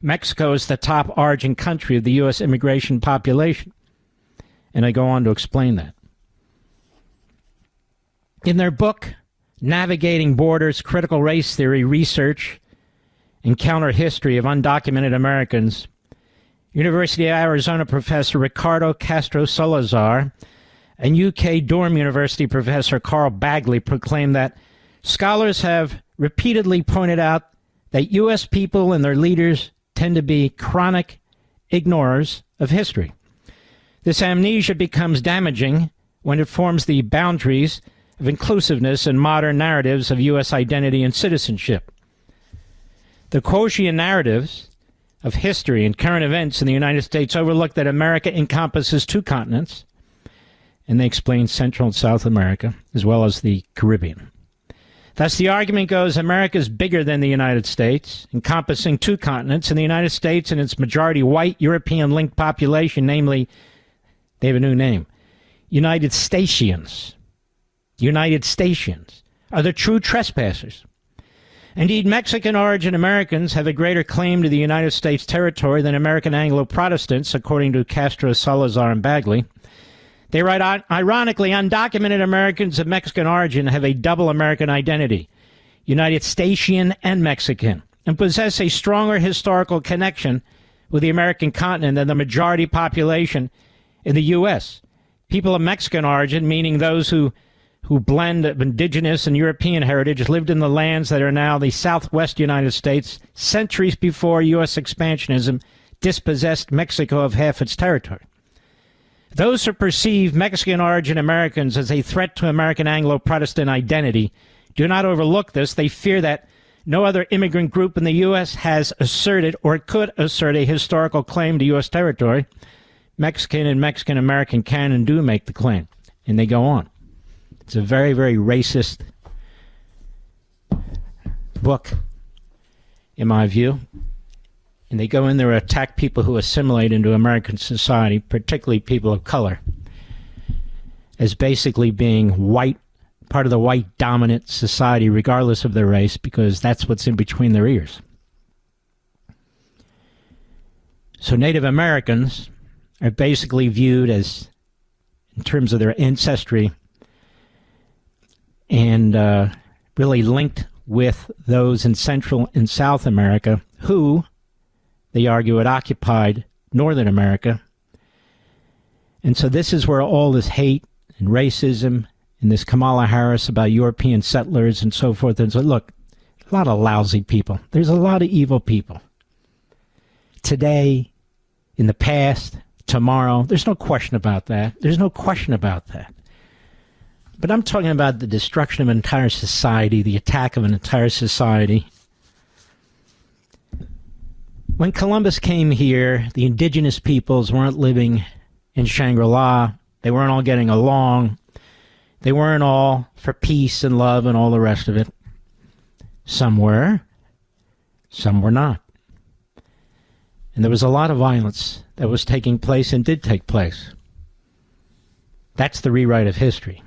Speaker 1: Mexico is the top origin country of the U.S. immigration population. And I go on to explain that. In their book, Navigating Borders, Critical Race Theory, Research, and Counter History of Undocumented Americans, University of Arizona professor Ricardo Castro Salazar and UK Durham University professor Carl Bagley proclaim that scholars have repeatedly pointed out that U.S. people and their leaders tend to be chronic ignorers of history. This amnesia becomes damaging when it forms the boundaries of inclusiveness and modern narratives of U.S. identity and citizenship. The quotient narratives of history and current events in the United States overlook that America encompasses two continents, and they explain Central and South America, as well as the Caribbean. Thus, the argument goes, America is bigger than the United States, encompassing two continents, and the United States and its majority white European-linked population, namely, they have a new name, United Statians, are the true trespassers. Indeed, Mexican origin Americans have a greater claim to the United States territory than American Anglo-Protestants, according to Castro, Salazar, and Bagley. They write, ironically, undocumented Americans of Mexican origin have a double American identity, United Statian and Mexican, and possess a stronger historical connection with the American continent than the majority population in the U.S. People of Mexican origin, meaning those who who blend of indigenous and European heritage lived in the lands that are now the southwest United States centuries before U.S. expansionism dispossessed Mexico of half its territory. Those who perceive Mexican origin Americans as a threat to American Anglo-Protestant identity do not overlook this. They fear that no other immigrant group in the U.S. has asserted or could assert a historical claim to U.S. territory. Mexican and Mexican-American can and do make the claim, and they go on. It's a very, very racist book, in my view. And they go in there and attack people who assimilate into American society, particularly people of color, as basically being white, part of the white dominant society, regardless of their race, because that's what's in between their ears. So Native Americans are basically viewed as, in terms of their ancestry, and really linked with those in Central and South America who, they argue, had occupied Northern America. And so this is where all this hate and racism and this Kamala Harris about European settlers and so forth. And so, look, a lot of lousy people. There's a lot of evil people. Today, in the past, tomorrow, there's no question about that. There's no question about that. But I'm talking about the destruction of an entire society, the attack of an entire society. When Columbus came here, the indigenous peoples weren't living in Shangri-La. They weren't all getting along. They weren't all for peace and love and all the rest of it. Some were. Some were not. And there was a lot of violence that was taking place and did take place. That's the rewrite of history.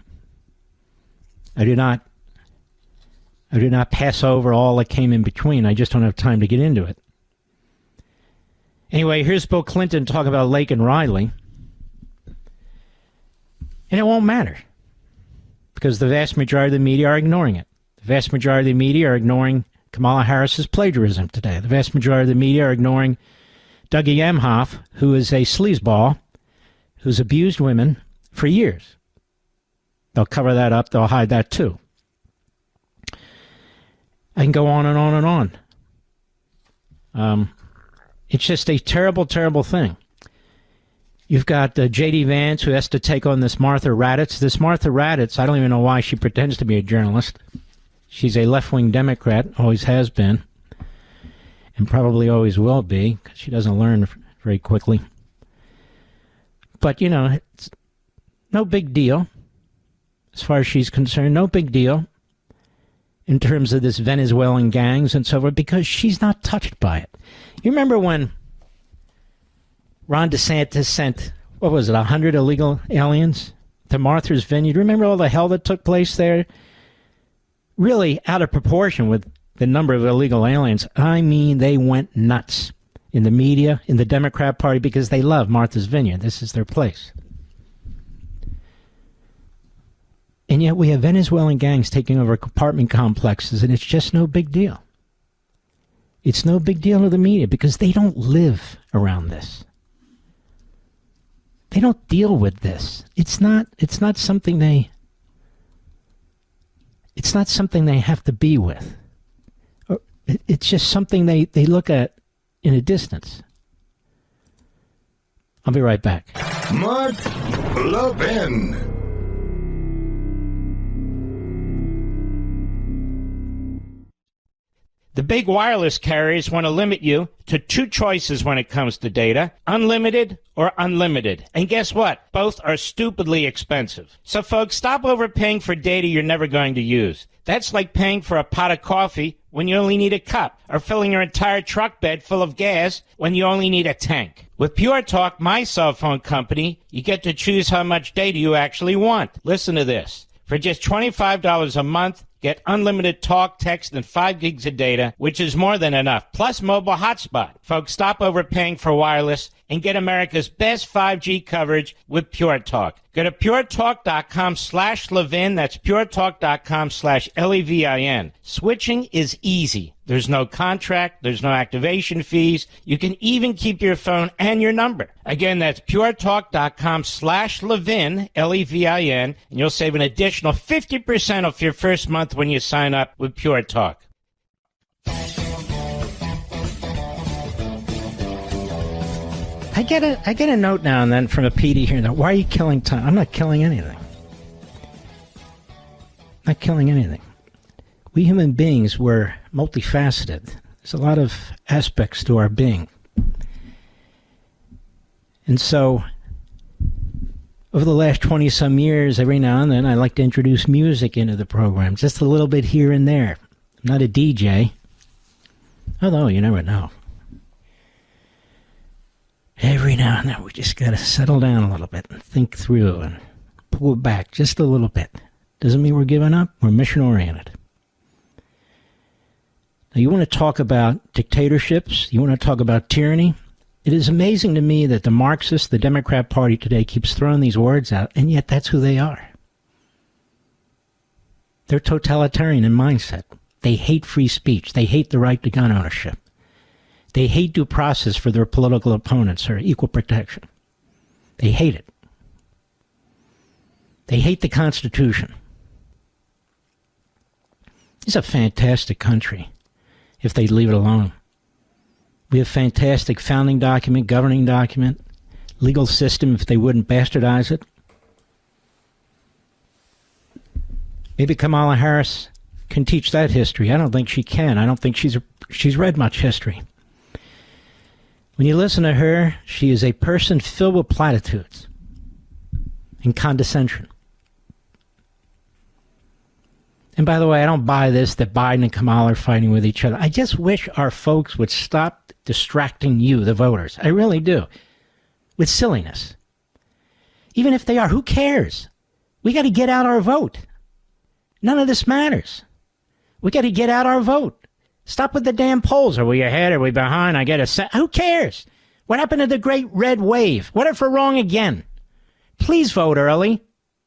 Speaker 1: I do not pass over all that came in between. I just don't have time to get into it. Anyway, here's Bill Clinton talking about Laken Riley. And it won't matter, because the vast majority of the media are ignoring it. The vast majority of the media are ignoring Kamala Harris's plagiarism today. The vast majority of the media are ignoring Dougie Emhoff, who is a sleazeball who's abused women for years. They'll cover that up. They'll hide that too. I can go on and on and on. It's just a terrible, terrible thing. You've got J.D. Vance, who has to take on this Martha Raddatz. This Martha Raddatz, I don't even know why she pretends to be a journalist. She's a left-wing Democrat, always has been, and probably always will be, because she doesn't learn very quickly. But, you know, it's no big deal. As far as she's concerned, no big deal in terms of this Venezuelan gangs and so forth, because she's not touched by it. You remember when Ron DeSantis sent, 100 illegal aliens to Martha's Vineyard? Remember all the hell that took place there? Really out of proportion with the number of illegal aliens. I mean, they went nuts in the media, in the Democrat Party, because they love Martha's Vineyard. This is their place. And yet we have Venezuelan gangs taking over apartment complexes, and it's just no big deal. It's no big deal to the media because they don't live around this. They don't deal with this. It's not something they have to be with. It's just something they look at in a distance. I'll be right back.
Speaker 2: Mark Levin.
Speaker 1: The big wireless carriers want to limit you to two choices when it comes to data: unlimited or unlimited. And guess what? Both are stupidly expensive. So folks, stop overpaying for data you're never going to use. That's like paying for a pot of coffee when you only need a cup, or filling your entire truck bed full of gas when you only need a tank. With Pure Talk, my cell phone company, you get to choose how much data you actually want. Listen to this. For just $25 a month, Get unlimited talk, text, and 5 gigs of data, which is more than enough, plus mobile hotspot. Folks, stop overpaying for wireless and get America's best 5G coverage with Pure Talk. Go to puretalk.com/Levin. That's puretalk.com/Levin. Switching is easy. There's no contract. There's no activation fees. You can even keep your phone and your number. Again, that's puretalk.com/Levin, Levin, and you'll save an additional 50% off your first month when you sign up with Pure Talk. I get a note now and then from a PD here that, why are you killing time? I'm not killing anything. Not killing anything. We human beings were multifaceted. There's a lot of aspects to our being. And so, over the last 20-some years, every now and then, I like to introduce music into the program, just a little bit here and there. I'm not a DJ, although you never know. Every now and then, we just got to settle down a little bit and think through and pull it back just a little bit. Doesn't mean we're giving up. We're mission-oriented. Now, you want to talk about dictatorships? You want to talk about tyranny? It is amazing to me that the Marxists, the Democrat Party today, keeps throwing these words out, and yet that's who they are. They're totalitarian in mindset. They hate free speech. They hate the right to gun ownership. They hate due process for their political opponents or equal protection. They hate it. They hate the Constitution. It's a fantastic country if they leave it alone. We have a fantastic founding document, governing document, legal system if they wouldn't bastardize it. Maybe Kamala Harris can teach that history. I don't think she can. I don't think she's read much history. When you listen to her, she is a person filled with platitudes and condescension. And by the way, I don't buy this that Biden and Kamala are fighting with each other. I just wish our folks would stop distracting you, the voters. I really do. With silliness. Even if they are, who cares? We got to get out our vote. None of this matters. We got to get out our vote. Stop with the damn polls. Are we ahead? Are we behind? I get a set. Who cares? What happened to the great red wave? What if we're wrong again? Please vote early.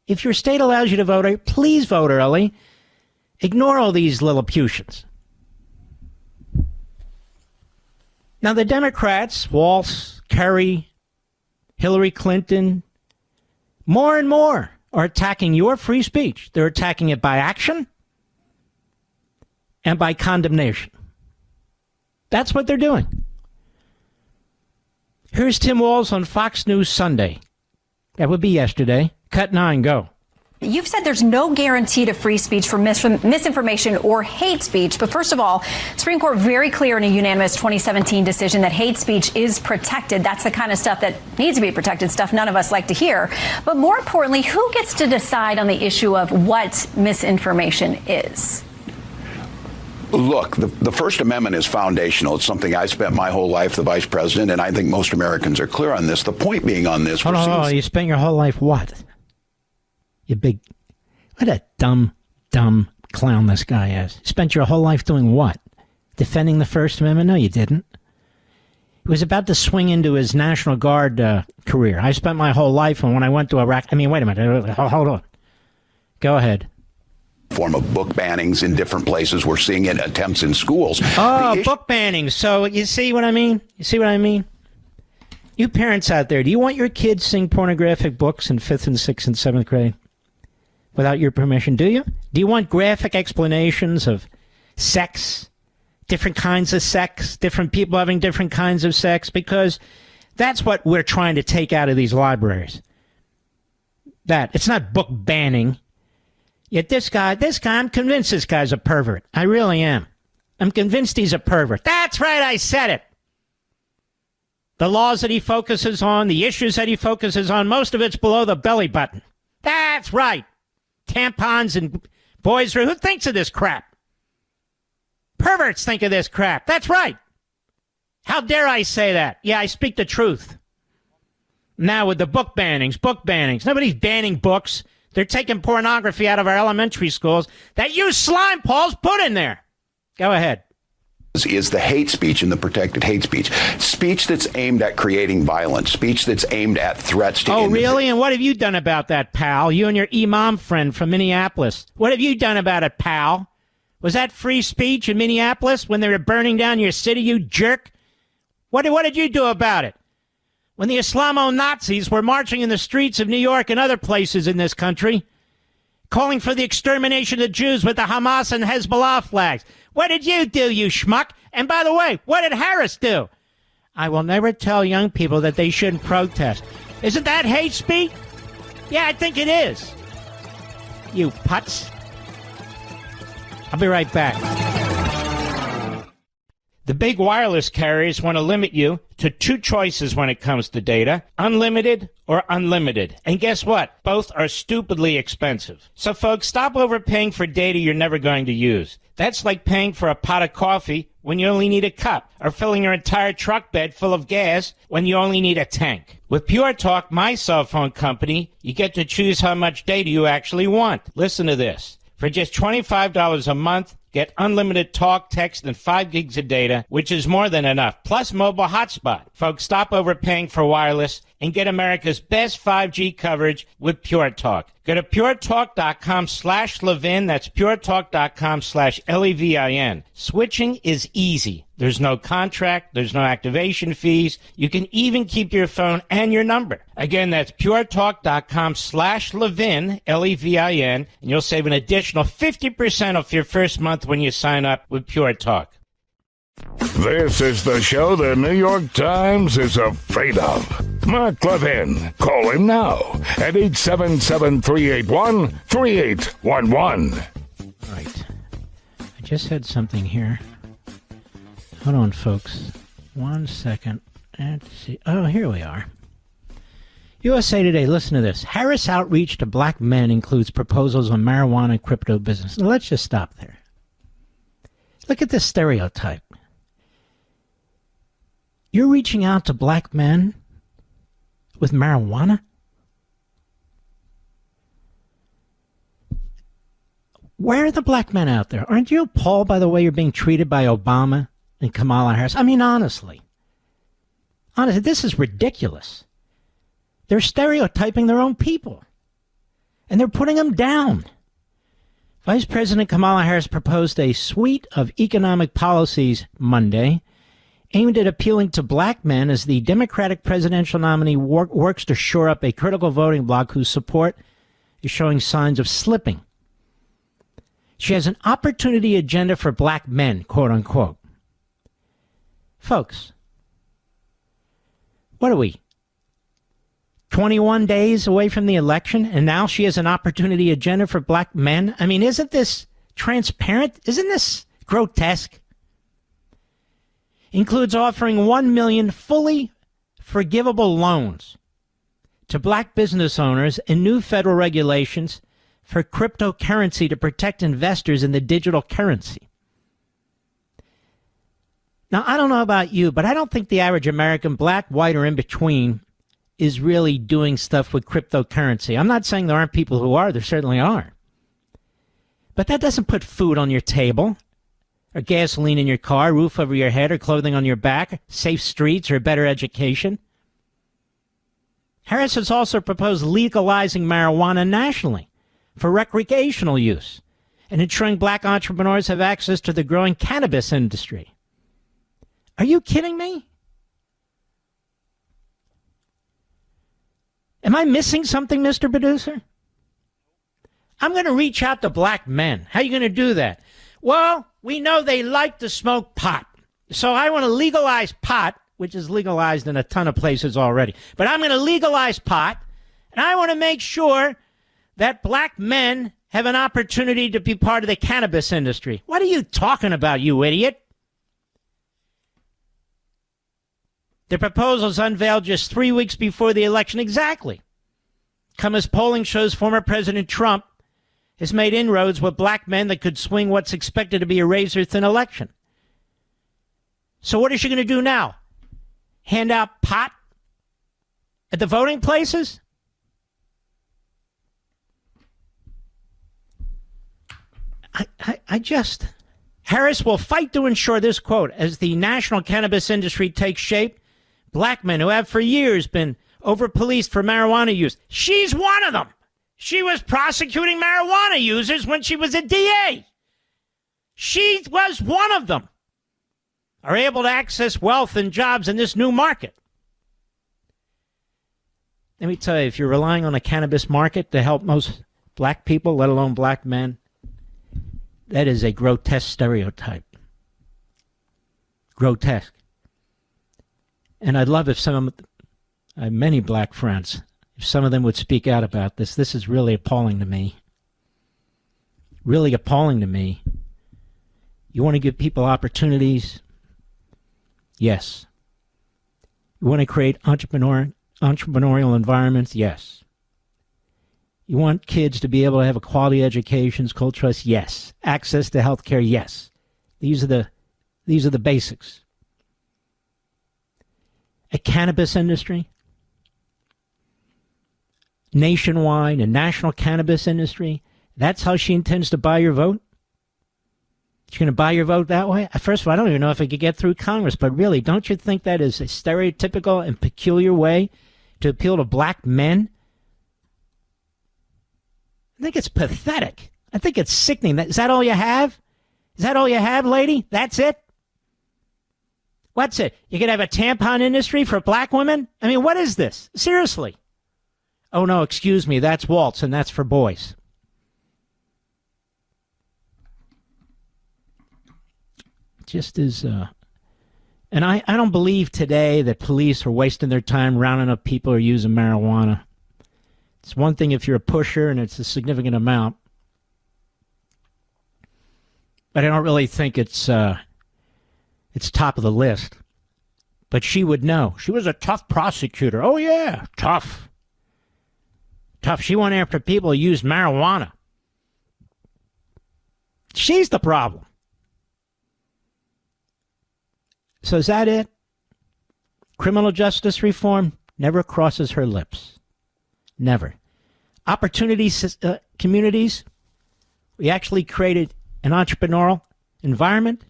Speaker 1: If your state allows you to vote early, please vote early. Ignore all these Lilliputians. Now, the Democrats, Walz, Kerry, Hillary Clinton, more and more are attacking your free speech. They're attacking it by action and by condemnation. That's what they're doing. Here's Tim Walz on Fox News Sunday. That would be yesterday. Cut 9, go.
Speaker 8: You've said there's no guarantee to free speech for misinformation or hate speech. But first of all, Supreme Court very clear in a unanimous 2017 decision that hate speech is protected. That's the kind of stuff that needs to be protected, stuff none of us like to hear. But more importantly, who gets to decide on the issue of what misinformation is?
Speaker 9: Look, the First Amendment is foundational. It's something I spent my whole life, the vice president, and I think most Americans are clear on this. The point being on this...
Speaker 1: Hold on. You spent your whole life what? You big... What a dumb clown this guy is. You spent your whole life doing what? Defending the First Amendment? No, you didn't. He was about to swing into his National Guard career. I spent my whole life, and when I went to Iraq... I mean, wait a minute. Hold on. Go ahead.
Speaker 9: Form of book bannings in different places. We're seeing it attempts in schools.
Speaker 1: Oh, book bannings. So you see what I mean? You parents out there, do you want your kids seeing pornographic books in 5th and 6th and 7th grade without your permission? Do you? Do you want graphic explanations of sex, different kinds of sex, different people having different kinds of sex? Because that's what we're trying to take out of these libraries. It's not book banning. Yet this guy, I'm convinced this guy's a pervert. I really am. I'm convinced he's a pervert. That's right, I said it. The laws that he focuses on, the issues that he focuses on, most of it's below the belly button. That's right. Tampons and boys, who thinks of this crap? Perverts think of this crap. That's right. How dare I say that? Yeah, I speak the truth. Now with the book bannings. Nobody's banning books. They're taking pornography out of our elementary schools that you slime balls put in there. Go ahead.
Speaker 9: Is the hate speech and the protected hate speech. Speech that's aimed at creating violence. Speech that's aimed at threats to
Speaker 1: Oh, really? And what have you done about that, pal? You and your imam friend from Minneapolis. What have you done about it, pal? Was that free speech in Minneapolis when they were burning down your city, you jerk? What did you do about it? When the Islamo-Nazis were marching in the streets of New York and other places in this country, calling for the extermination of the Jews with the Hamas and Hezbollah flags. What did you do, you schmuck? And by the way, what did Harris do? I will never tell young people that they shouldn't protest. Isn't that hate speech? Yeah, I think it is. You putz. I'll be right back. The big wireless carriers want to limit you to two choices when it comes to data, unlimited or unlimited. And guess what? Both are stupidly expensive. So folks, stop overpaying for data you're never going to use. That's like paying for a pot of coffee when you only need a cup, or filling your entire truck bed full of gas when you only need a tank. With Pure Talk, my cell phone company, you get to choose how much data you actually want. Listen to this. For just $25 a month, get unlimited talk, text, and 5 gigs of data, which is more than enough, plus mobile hotspot. Folks, stop overpaying for wireless and get America's best 5G coverage with Pure Talk. Go to puretalk.com/Levin. That's puretalk.com/Levin. Switching is easy. There's no contract. There's no activation fees. You can even keep your phone and your number. Again, that's puretalk.com/Levin, Levin, and you'll save an additional 50% off your first month when you sign up with Pure Talk.
Speaker 2: This is the show the New York Times is afraid of. Mark Levin. Call him now at 877-381-3811.
Speaker 1: Right. I just had something here. Hold on, folks. 1 second. Let's see. Oh, here we are. USA Today, listen to this. Harris outreach to black men includes proposals on marijuana and crypto business. Now, let's just stop there. Look at this stereotype. You're reaching out to black men with marijuana? Where are the black men out there? Aren't you appalled by the way you're being treated by Obama and Kamala Harris? I mean, honestly. Honestly, this is ridiculous. They're stereotyping their own people. And they're putting them down. Vice President Kamala Harris proposed a suite of economic policies Monday aimed at appealing to black men as the Democratic presidential nominee works to shore up a critical voting bloc whose support is showing signs of slipping. She has an opportunity agenda for black men, quote unquote. Folks, what are we, 21 days away from the election, and now she has an opportunity agenda for black men? I mean, isn't this transparent? Isn't this grotesque? Includes offering 1 million fully forgivable loans to black business owners and new federal regulations for cryptocurrency to protect investors in the digital currency. Now, I don't know about you, but I don't think the average American, black, white, or in between, is really doing stuff with cryptocurrency. I'm not saying there aren't people who are. There certainly are. But that doesn't put food on your table, or gasoline in your car, roof over your head, or clothing on your back, safe streets, or better education. Harris has also proposed legalizing marijuana nationally for recreational use and ensuring black entrepreneurs have access to the growing cannabis industry. Are you kidding me? Am I missing something, Mr. Producer? I'm going to reach out to black men. How are you going to do that? Well, we know they like to smoke pot. So I want to legalize pot, which is legalized in a ton of places already. But I'm going to legalize pot, and I want to make sure that black men have an opportunity to be part of the cannabis industry. What are you talking about, you idiot? The proposal's unveiled just 3 weeks before the election. Exactly. Come as polling shows former President Trump has made inroads with black men that could swing what's expected to be a razor-thin election. So what is she going to do now? Hand out pot at the voting places? Harris will fight to ensure this, quote, as the national cannabis industry takes shape, black men who have for years been over-policed for marijuana use. She's one of them. She was prosecuting marijuana users when she was a DA. She was one of them. Are able to access wealth and jobs in this new market. Let me tell you, if you're relying on a cannabis market to help most black people, let alone black men, that is a grotesque stereotype. Grotesque. And I'd love if I have many black friends, if some of them would speak out about this. This is really appalling to me. Really appalling to me. You want to give people opportunities? Yes. You want to create entrepreneurial environments? Yes. You want kids to be able to have a quality education, school trust? Yes. Access to health care? Yes. These are the basics. A cannabis industry? Nationwide, a national cannabis industry? That's how she intends to buy your vote? She's going to buy your vote that way? First of all, I don't even know if it could get through Congress, but really, don't you think that is a stereotypical and peculiar way to appeal to black men? I think it's pathetic. I think it's sickening. Is that all you have? Is that all you have, lady? That's it? What's it? You could have a tampon industry for black women? I mean, what is this? Seriously. Oh, no, excuse me. That's Waltz, and that's for boys. Just as, and I don't believe today that police are wasting their time rounding up people who are using marijuana. It's one thing if you're a pusher and it's a significant amount, but I don't really think it's top of the list. But she would know. She was a tough prosecutor. Oh yeah, tough. She went after people who used marijuana. She's the problem. So is that it? Criminal justice reform never crosses her lips. Never. Opportunity communities, we actually created an entrepreneurial environment.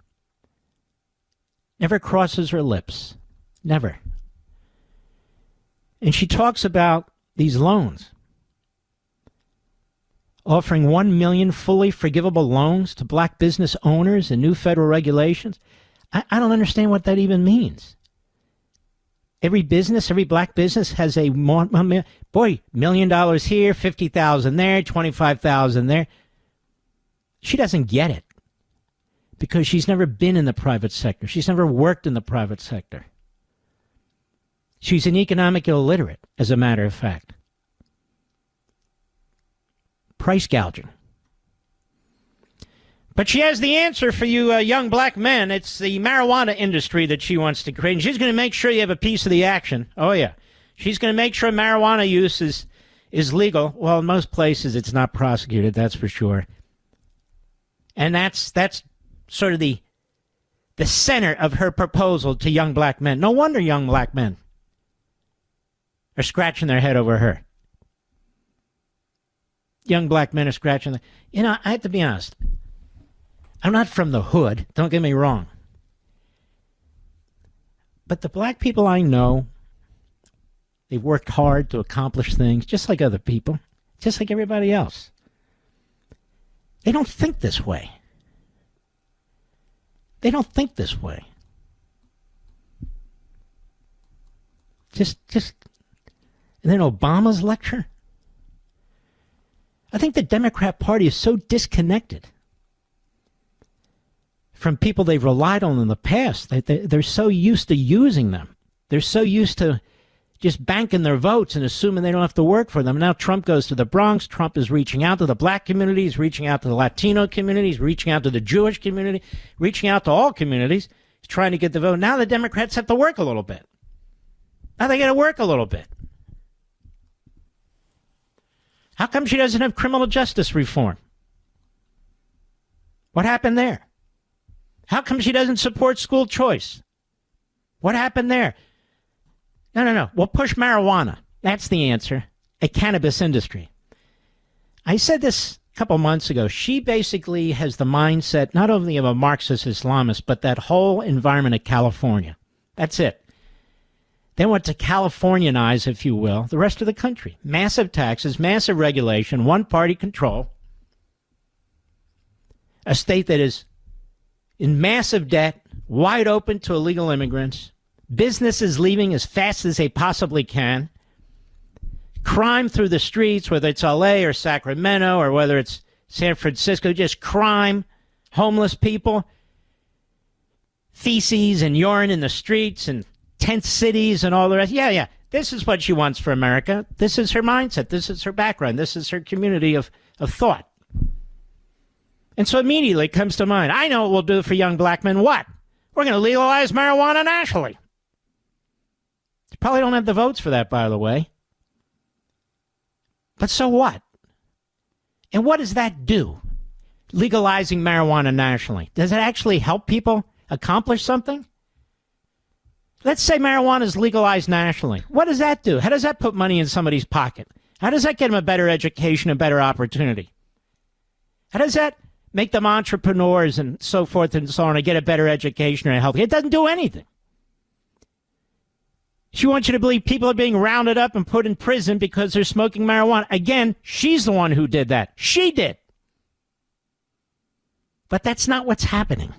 Speaker 1: Never crosses her lips. Never. And she talks about these loans. Offering 1 million fully forgivable loans to black business owners and new federal regulations. I don't understand what that even means. Every black business has a $1 million here, 50,000 there, 25,000 there. She doesn't get it because she's never been in the private sector. She's never worked in the private sector. She's an economic illiterate, as a matter of fact. Price gouging. But she has the answer for you young black men. It's the marijuana industry that she wants to create. And she's going to make sure you have a piece of the action. Oh, yeah. She's going to make sure marijuana use is legal. Well, in most places, it's not prosecuted, that's for sure. And that's sort of the center of her proposal to young black men. No wonder young black men are scratching their head over her. Young black men are scratching their... I have to be honest. I'm not from the hood, don't get me wrong. But the black people I know, they've worked hard to accomplish things, just like other people, just like everybody else. They don't think this way. They don't think this way. Just, and then Obama's lecture. I think the Democrat Party is so disconnected from people they've relied on in the past. They're so used to using them. They're so used to just banking their votes and assuming they don't have to work for them. Now Trump goes to the Bronx. Trump is reaching out to the black community. He's reaching out to the Latino communities, reaching out to the Jewish community, reaching out to all communities. He's trying to get the vote. Now the Democrats have to work a little bit. Now they got to work a little bit. How come she doesn't have criminal justice reform? What happened there? How come she doesn't support school choice? What happened there? No. We'll push marijuana. That's the answer. A cannabis industry. I said this couple months ago, she basically has the mindset not only of a Marxist Islamist, but that whole environment of California. That's it. They want to Californianize, if you will, the rest of the country. Massive taxes, massive regulation, one-party control. A state that is in massive debt, wide open to illegal immigrants, businesses leaving as fast as they possibly can, crime through the streets, whether it's LA or Sacramento or whether it's San Francisco, just crime, homeless people, feces and urine in the streets and tent cities and all the rest. Yeah. This is what she wants for America. This is her mindset. This is her background. This is her community of thought. And so immediately it comes to mind, I know what we'll do for young black men. What? We're going to legalize marijuana nationally. You probably don't have the votes for that, by the way. But so what? And what does that do? Legalizing marijuana nationally. Does it actually help people accomplish something? Let's say marijuana is legalized nationally. What does that do? How does that put money in somebody's pocket? How does that get them a better education, a better opportunity? How does that make them entrepreneurs and so forth and so on and get a better education or health? It doesn't do anything. She wants you to believe people are being rounded up and put in prison because they're smoking marijuana. Again, she's the one who did that. She did. But that's not what's happening.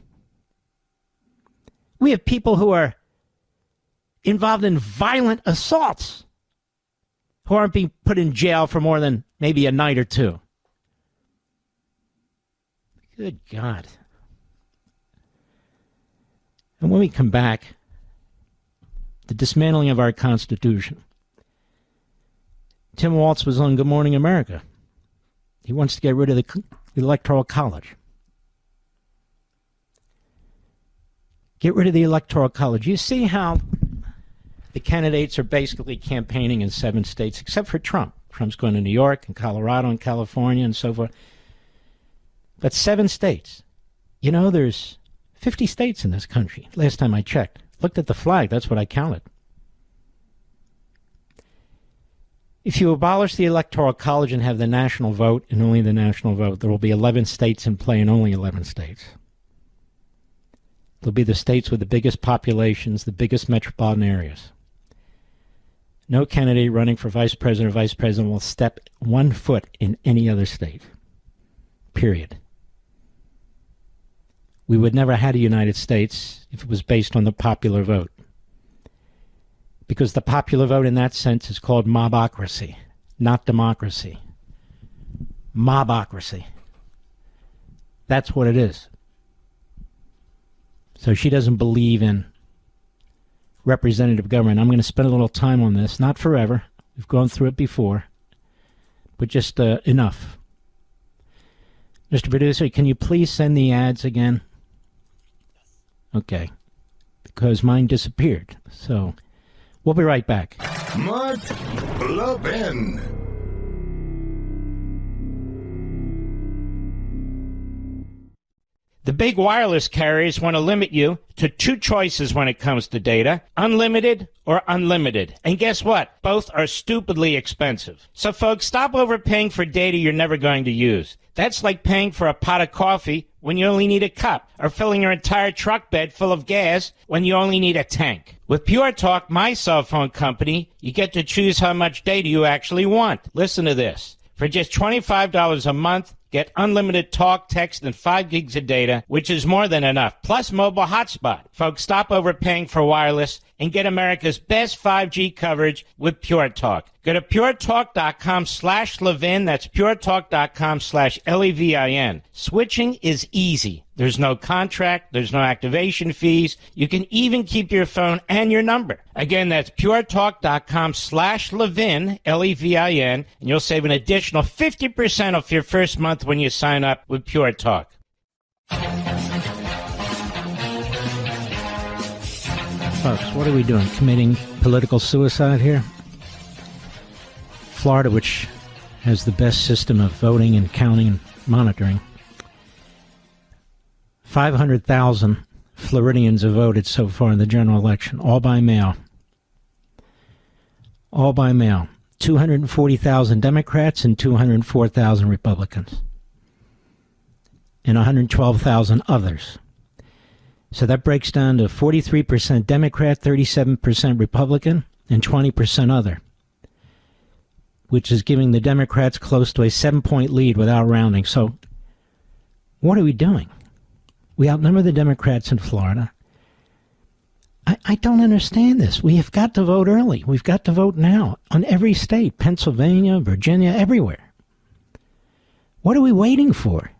Speaker 1: We have people who are involved in violent assaults who aren't being put in jail for more than maybe a night or two. Good God. And when we come back, the dismantling of our Constitution. Tim Walz was on Good Morning America. He wants to get rid of the Electoral College. Get rid of the Electoral College. You see how the candidates are basically campaigning in 7 states, except for Trump. Trump's going to New York and Colorado and California and so forth. But 7 states. You know, there's 50 states in this country. Last time I checked. Looked at the flag. That's what I counted. If you abolish the Electoral College and have the national vote and only the national vote, there will be 11 states in play and only 11 states. They'll be the states with the biggest populations, the biggest metropolitan areas. No candidate running for vice president or vice president will step 1 foot in any other state. Period. We would never have had a United States if it was based on the popular vote. Because the popular vote in that sense is called mobocracy, not democracy. Mobocracy. That's what it is. So she doesn't believe in representative government. I'm going to spend a little time on this, not forever. We've gone through it before, but just enough. Mr. Producer, can you please send the ads again? Okay, because mine disappeared. So we'll be right back.
Speaker 2: Mark Levin.
Speaker 1: The big wireless carriers want to limit you to 2 choices when it comes to data, unlimited or unlimited. And guess what? Both are stupidly expensive. So folks, stop overpaying for data you're never going to use. That's like paying for a pot of coffee when you only need a cup, or filling your entire truck bed full of gas when you only need a tank. With Pure Talk, my cell phone company, you get to choose how much data you actually want. Listen to this. For just $25 a month, get unlimited talk, text, and 5 gigs of data, which is more than enough, plus mobile hotspot. Folks, stop overpaying for wireless and get America's best 5G coverage with Pure Talk. Go to puretalk.com/Levin. That's puretalk.com/Levin. Switching is easy. There's no contract. There's no activation fees. You can even keep your phone and your number. Again, that's puretalk.com/Levin, Levin, and you'll save an additional 50% off your first month when you sign up with Pure Talk. Folks, what are we doing? Committing political suicide here? Florida, which has the best system of voting and counting and monitoring. 500,000 Floridians have voted so far in the general election, all by mail. All by mail. 240,000 Democrats and 204,000 Republicans. and 112,000 others. So that breaks down to 43% Democrat, 37% Republican, and 20% other, which is giving the Democrats close to a 7-point lead without rounding. So what are we doing? We outnumber the Democrats in Florida. I don't understand this. We have got to vote early. We've got to vote now on every state, Pennsylvania, Virginia, everywhere. What are we waiting for?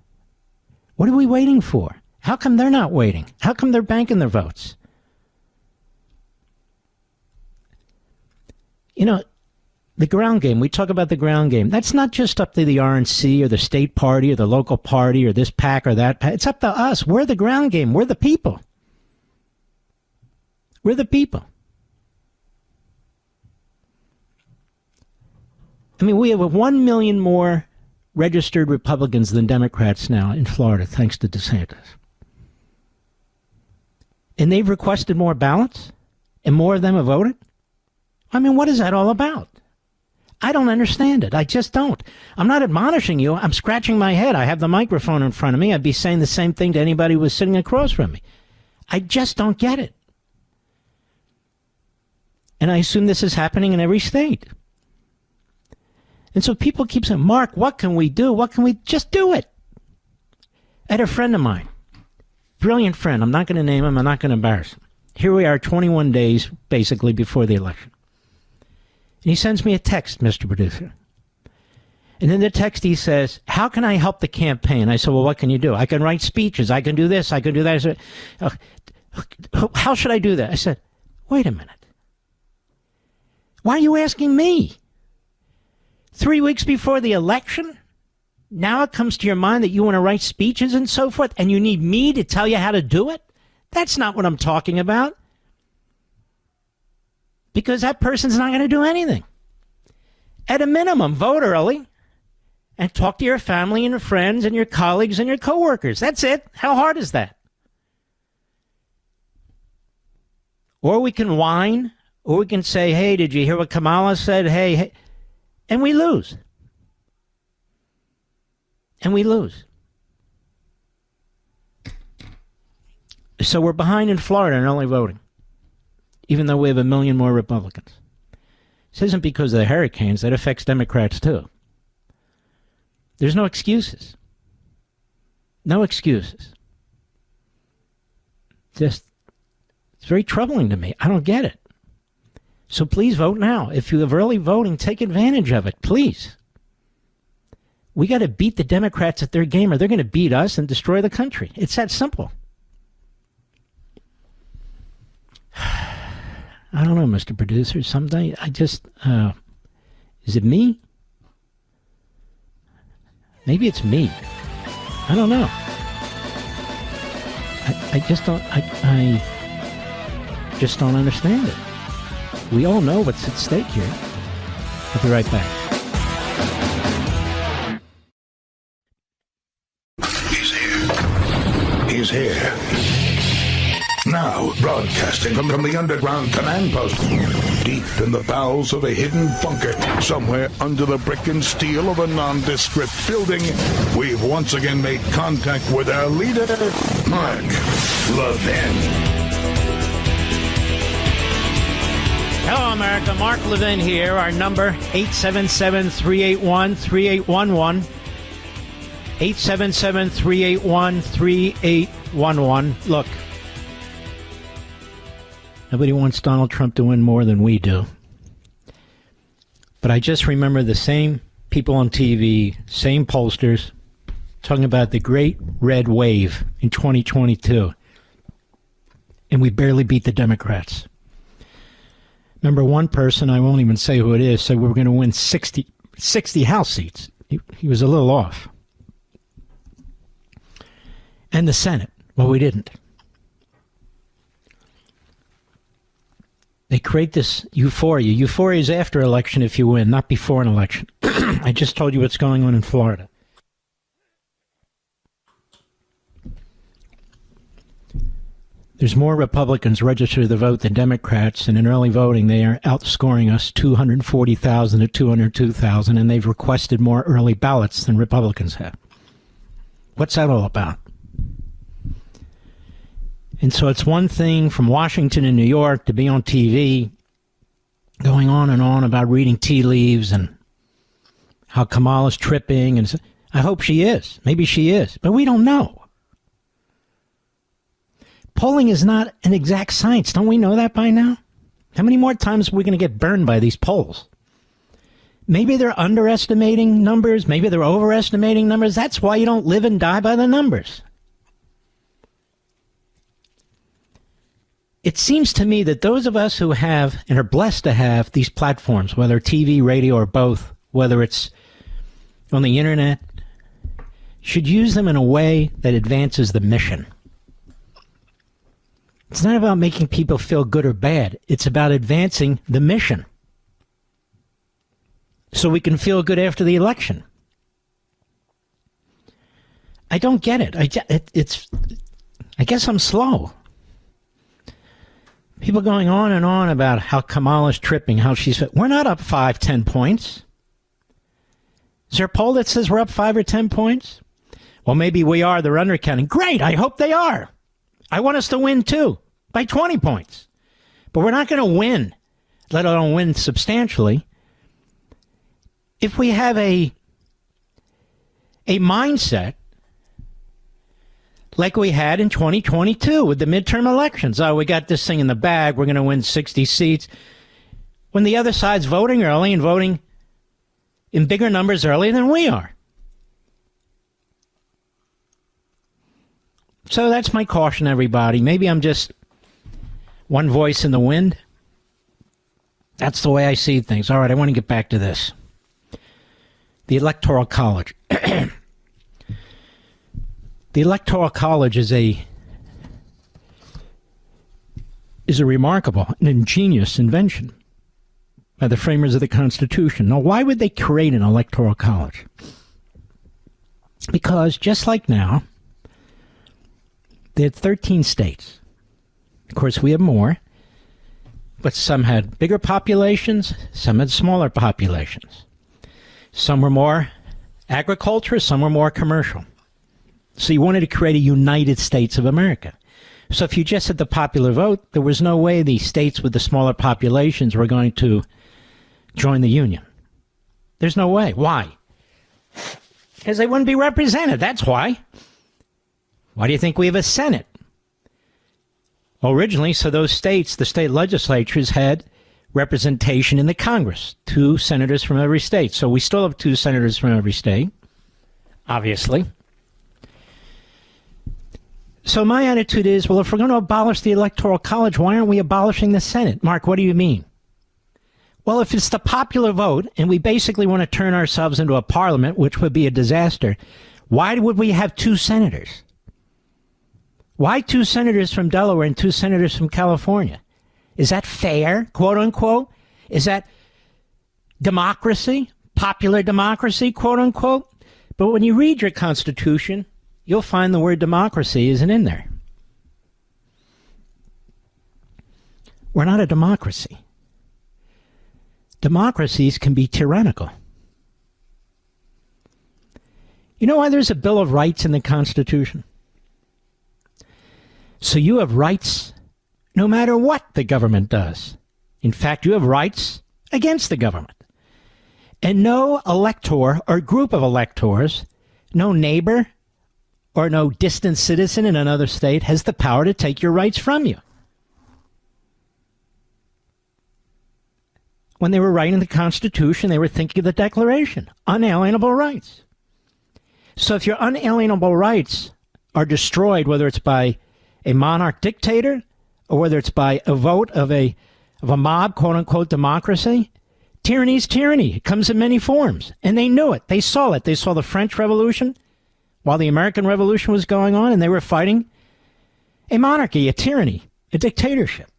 Speaker 1: What are we waiting for? How come they're not waiting? How come they're banking their votes? You know, the ground game, we talk about the ground game. That's not just up to the RNC or the state party or the local party or this PAC or that PAC. It's up to us. We're the ground game. We're the people. We're the people. I mean, we have 1 million more registered Republicans than Democrats now in Florida, thanks to DeSantis. And they've requested more ballots, and more of them have voted? I mean, what is that all about? I don't understand it. I just don't. I'm not admonishing you. I'm scratching my head. I have the microphone in front of me. I'd be saying the same thing to anybody who was sitting across from me. I just don't get it. And I assume this is happening in every state. And so people keep saying, Mark, what can we do? What can we just do it? I had a friend of mine, brilliant friend. I'm not going to name him. I'm not going to embarrass him. Here we are 21 days basically before the election. And he sends me a text, Mr. Producer. And in the text he says, how can I help the campaign? I said, well, what can you do? I can write speeches. I can do this. I can do that. I said, how should I do that? I said, wait a minute. Why are you asking me? 3 weeks before the election? Now it comes to your mind that you want to write speeches and so forth, and you need me to tell you how to do it? That's not what I'm talking about. Because that person's not going to do anything. At a minimum, vote early and talk to your family and your friends and your colleagues and your coworkers. That's it. How hard is that? Or we can whine, or we can say, hey, did you hear what Kamala said? Hey, and we lose. And we lose. So we're behind in Florida in early voting, even though we have 1 million more Republicans. This isn't because of the hurricanes. That affects Democrats, too. There's no excuses. No excuses. It's very troubling to me. I don't get it. So please vote now. If you have early voting, take advantage of it, please. We got to beat the Democrats at their game, or they're going to beat us and destroy the country. It's that simple. I don't know, Mr. Producer. Someday I just, is it me? Maybe it's me. I don't know. I just don't, I just don't understand it. We all know what's at stake here. I'll be right back.
Speaker 2: He's here. Now, broadcasting from the underground command post, deep in the bowels of a hidden bunker, somewhere under the brick and steel of a nondescript building, we've once again made contact with our leader, Mark Levin.
Speaker 1: Hello, America. Mark Levin here. Our number, 877-381-3811. 877-381-3811. Look, nobody wants Donald Trump to win more than we do. But I just remember the same people on TV, same pollsters, talking about the great red wave in 2022. And we barely beat the Democrats. Remember one person, I won't even say who it is, said we were going to win 60 House seats. He was a little off. And the Senate. Well, we didn't. They create this euphoria. Euphoria is after election if you win, not before an election. I just told you what's going on in Florida. There's more Republicans registered to vote than Democrats, and in early voting they are outscoring us 240,000 to 202,000, and they've requested more early ballots than Republicans have. What's that all about? And so it's one thing from Washington and New York to be on TV going on and on about reading tea leaves and how Kamala's tripping. And I hope she is. Maybe she is. But we don't know. Polling is not an exact science. Don't we know that by now? How many more times are we going to get burned by these polls? Maybe they're underestimating numbers. Maybe they're overestimating numbers. That's why you don't live and die by the numbers. It seems to me that those of us who have and are blessed to have these platforms, whether TV, radio, or both, whether it's on the internet, should use them in a way that advances the mission. It's not about making people feel good or bad. It's about advancing the mission so we can feel good after the election. I don't get it. I guess I'm slow. People going on and on about how Kamala's tripping, how she's... We're not up 5-10 points. Is there a poll that says we're up 5 or 10 points? Well, maybe we are. They're undercounting. Great. I hope they are. I want us to win, too, by 20 points. But we're not going to win, let alone win substantially, if we have a mindset like we had in 2022 with the midterm elections. Oh, we got this thing in the bag. We're going to win 60 seats. When the other side's voting early and voting in bigger numbers earlier than we are. So that's my caution, everybody. Maybe I'm just one voice in the wind. That's the way I see things. All right, I want to get back to this. The Electoral College. The Electoral College is a remarkable and ingenious invention by the framers of the Constitution. Now, why would they create an Electoral College? Because just like now, they had 13 states. Of course, we have more, but some had bigger populations, some had smaller populations. Some were more agriculture, some were more commercial. So you wanted to create a United States of America. So if you just had the popular vote, there was no way the states with the smaller populations were going to join the Union. There's no way. Why? Because they wouldn't be represented. That's why. Why do you think we have a Senate? Well, originally, so those states, the state legislatures had representation in the Congress. 2 senators from every state. So we still have 2 senators from every state, obviously. So my attitude is, well, if we're going to abolish the Electoral College, why aren't we abolishing the Senate? Mark, what do you mean? Well, if it's the popular vote and we basically want to turn ourselves into a parliament, which would be a disaster, why would we have 2 senators? Why 2 senators from Delaware and 2 senators from California? Is that fair, quote unquote? Is that democracy, popular democracy, quote unquote? But when you read your Constitution, you'll find the word democracy isn't in there. We're not a democracy. Democracies can be tyrannical. You know why there's a Bill of Rights in the Constitution? So you have rights no matter what the government does. In fact, you have rights against the government. And no elector or group of electors, no neighbor or no distant citizen in another state has the power to take your rights from you. When they were writing the Constitution, they were thinking of the Declaration, unalienable rights. So if your unalienable rights are destroyed, whether it's by a monarch dictator or whether it's by a vote of a mob, quote-unquote, democracy, tyranny is tyranny. It comes in many forms. And they knew it. They saw it. They saw the French Revolution while the American Revolution was going on, and they were fighting a monarchy, a tyranny, a dictatorship.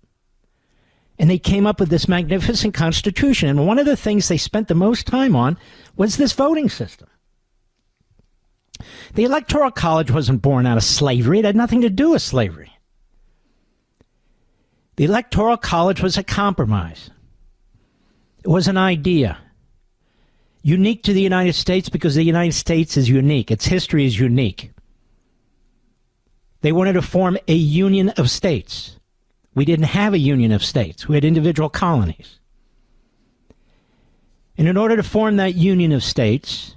Speaker 1: And they came up with this magnificent Constitution. And one of the things they spent the most time on was this voting system. The Electoral College wasn't born out of slavery. It had nothing to do with slavery. The Electoral College was a compromise. It was an idea. Unique to the United States because the United States is unique. Its history is unique. They wanted to form a union of states. We didn't have a union of states. We had individual colonies. And in order to form that union of states,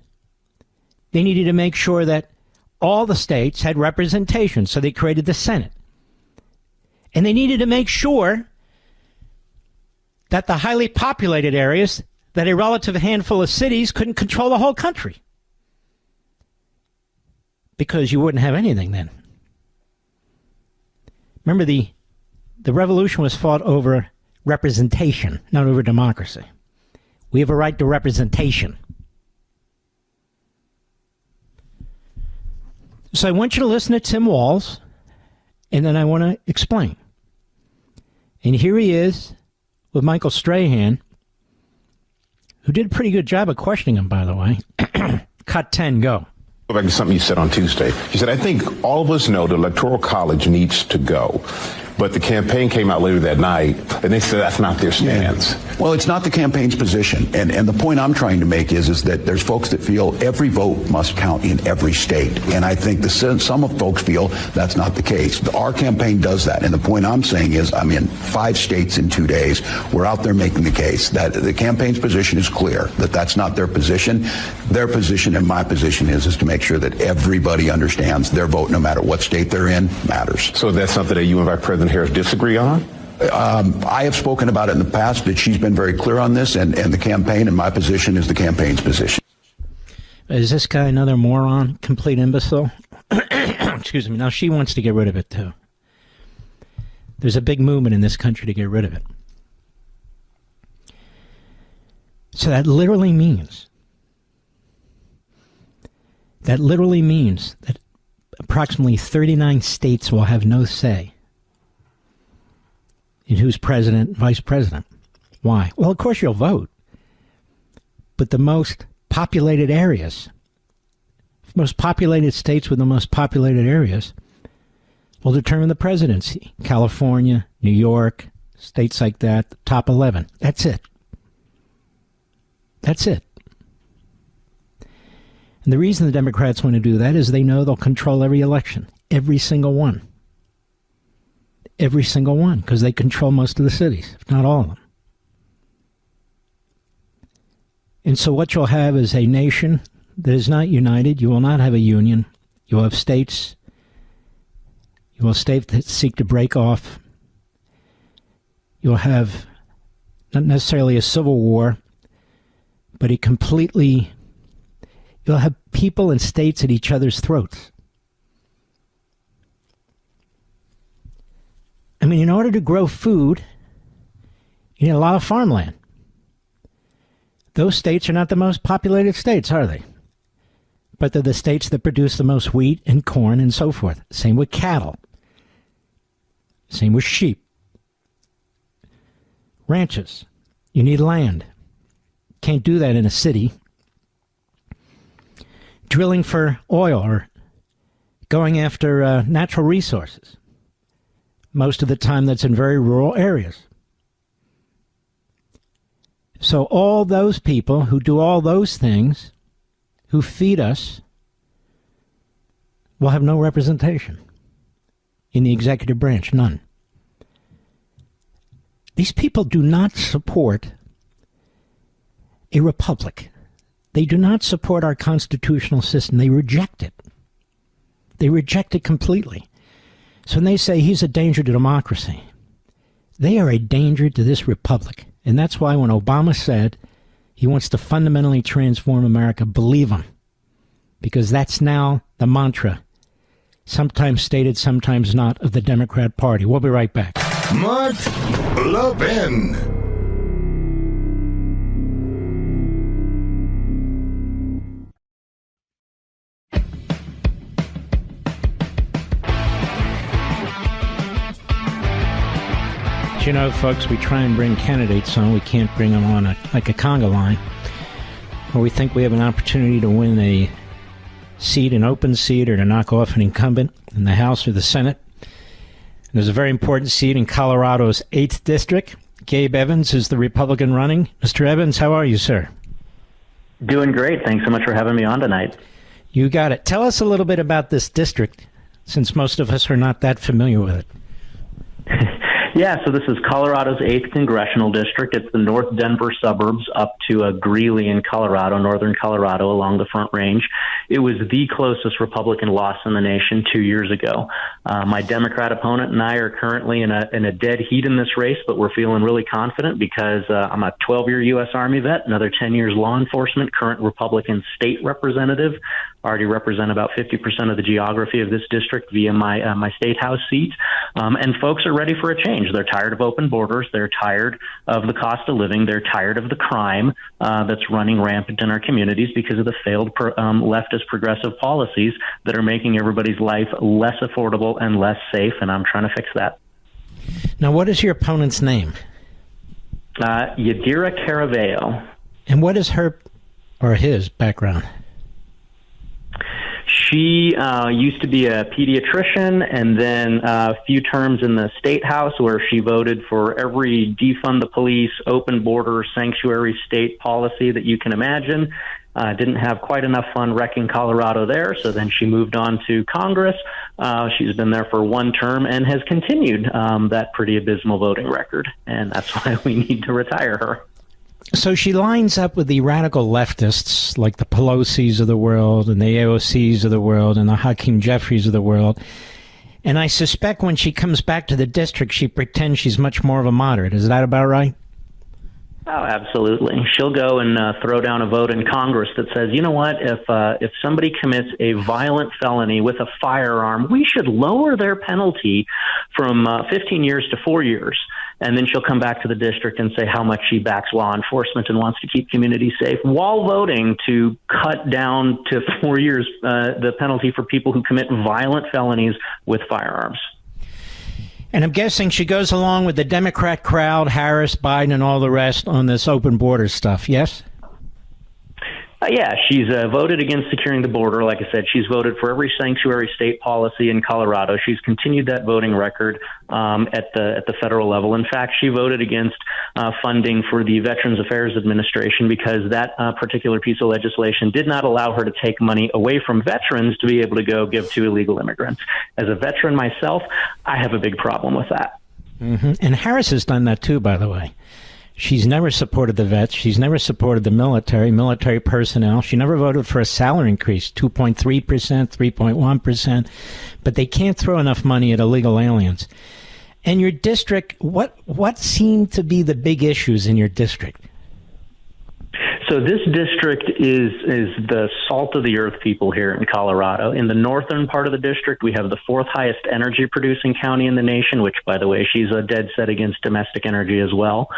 Speaker 1: they needed to make sure that all the states had representation, so they created the Senate. And they needed to make sure that the highly populated areas, that a relative handful of cities couldn't control the whole country. Because you wouldn't have anything then. Remember, the revolution was fought over representation, not over democracy. We have a right to representation. So I want you to listen to Tim Walz, and then I want to explain. And here he is with Michael Strahan, who did a pretty good job of questioning him, by the way. Cut 10, go.
Speaker 10: Go back to something you said on Tuesday. You said, I think all of us know the Electoral College needs to go. But the campaign came out later that night, and they said that's not their stance.
Speaker 9: Yeah. Well, it's not the campaign's position. And the point I'm trying to make is that there's folks that feel every vote must count in every state. And I think some of folks feel that's not the case. Our campaign does that. And the point I'm saying is I'm in 5 states in 2 days. We're out there making the case that the campaign's position is clear, that that's not their position. Their position and my position is to make sure that everybody understands their vote, no matter what state they're in, matters.
Speaker 10: So that's something that you and Vice President Harris disagree on?
Speaker 9: I have spoken about it in the past, that she's been very clear on this, and the campaign, and my position is the campaign's position.
Speaker 1: Is this guy another moron, complete imbecile? Excuse me. Now, she wants to get rid of it, too. There's a big movement in this country to get rid of it. So that literally means that approximately 39 states will have no say in who's president, vice president. Why? Well, of course you'll vote. But the most populated areas, most populated states with the most populated areas will determine the presidency. California, New York, states like that, the top 11. That's it. That's it. And the reason the Democrats want to do that is they know they'll control every election. Every single one. Every single one, because they control most of the cities, if not all of them. And so what you'll have is a nation that is not united. You will not have a union. You will have states. You will states that seek to break off. You'll have not necessarily a civil war, but you'll have people and states at each other's throats. I mean, in order to grow food, you need a lot of farmland. Those states are not the most populated states, are they? But they're the states that produce the most wheat and corn and so forth. Same with cattle. Same with sheep. Ranches. You need land. Can't do that in a city. Drilling for oil or going after natural resources. Most of the time that's in very rural areas. So all those people who do all those things, who feed us, will have no representation in the executive branch, none. These people do not support a republic. They do not support our constitutional system. They reject it. They reject it completely. So when they say he's a danger to democracy, they are a danger to this republic. And that's why when Obama said he wants to fundamentally transform America, believe him. Because that's now the mantra, sometimes stated, sometimes not, of the Democrat Party. We'll be right back.
Speaker 2: Mark Levin.
Speaker 1: You know, folks, we try and bring candidates on. We can't bring them on like a conga line. Or we think we have an opportunity to win a seat, an open seat, or to knock off an incumbent in the House or the Senate. And there's a very important seat in Colorado's 8th District. Gabe Evans is the Republican running. Mr. Evans, how are you, sir?
Speaker 11: Doing great. Thanks so much for having me on tonight.
Speaker 1: You got it. Tell us a little bit about this district. since most of us are not that familiar with it.
Speaker 11: Yeah, so this is Colorado's 8th Congressional District. It's the North Denver suburbs up to Greeley in Colorado, northern Colorado, along the Front Range. It was the closest Republican loss in the nation 2 years ago. My Democrat opponent and I are currently in a dead heat in this race, but we're feeling really confident because I'm a 12-year U.S. Army vet, another 10 years law enforcement, current Republican state representative. Already represent about 50% of the geography of this district via my state house seat. And folks are ready for a change. They're tired of open borders. They're tired of the cost of living. They're tired of the crime that's running rampant in our communities because of the failed leftist progressive policies that are making everybody's life less affordable and less safe. And I'm trying to fix that.
Speaker 1: Now, what is your opponent's name?
Speaker 11: Yadira Caraveo.
Speaker 1: And what is her or his background?
Speaker 11: She used to be a pediatrician and then a few terms in the state house where she voted for every defund the police, open border, sanctuary state policy that you can imagine. Didn't have quite enough fun wrecking Colorado there, so then she moved on to Congress. She's been there for one term and has continued that pretty abysmal voting record, and that's why we need to retire her.
Speaker 1: So she lines up with the radical leftists like the Pelosi's of the world and the AOC's of the world and the Hakeem Jeffries of the world. And I suspect when she comes back to the district, she pretends she's much more of a moderate. Is that about right?
Speaker 11: Oh, absolutely. She'll go and throw down a vote in Congress that says, you know what, if somebody commits a violent felony with a firearm, we should lower their penalty from 15 years to 4 years. And then she'll come back to the district and say how much she backs law enforcement and wants to keep communities safe while voting to cut down to 4 years the penalty for people who commit violent felonies with firearms.
Speaker 1: And I'm guessing she goes along with the Democrat crowd, Harris, Biden, and all the rest on this open border stuff, yes?
Speaker 11: Yeah, she's voted against securing the border. Like I said, she's voted for every sanctuary state policy in Colorado. She's continued that voting record at the federal level. In fact, she voted against funding for the Veterans Affairs Administration because that particular piece of legislation did not allow her to take money away from veterans to be able to go give to illegal immigrants. As a veteran myself, I have a big problem with that.
Speaker 1: Mm-hmm. And Harris has done that too, by the way. She's never supported the vets. She's never supported the military personnel. She never voted for a salary increase, 2.3%, 3.1%. But they can't throw enough money at illegal aliens. And your district, what seem to be the big issues in your district?
Speaker 11: So this district is the salt of the earth people here in Colorado. In the northern part of the district, we have the 4th highest energy producing county in the nation, which, by the way, she's a dead set against domestic energy as well.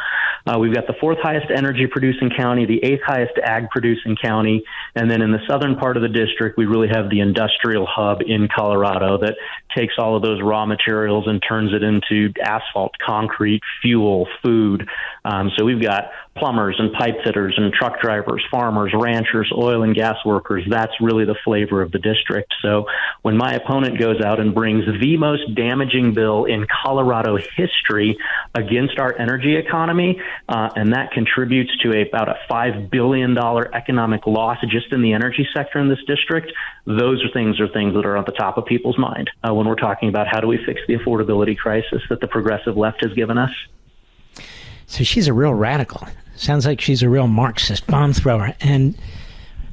Speaker 11: We've got the 4th highest energy producing county, the 8th highest ag producing county. And then in the southern part of the district, we really have the industrial hub in Colorado that takes all of those raw materials and turns it into asphalt, concrete, fuel, food. So we've got plumbers and pipe fitters and truck drivers, farmers, ranchers, oil and gas workers. That's really the flavor of the district. So when my opponent goes out and brings the most damaging bill in Colorado history against our energy economy, and that contributes to about a $5 billion economic loss just in the energy sector in this district, those are things that are on the top of people's mind when we're talking about how do we fix the affordability crisis that the progressive left has given us.
Speaker 1: So she's a real radical. Sounds like she's a real Marxist bomb thrower. And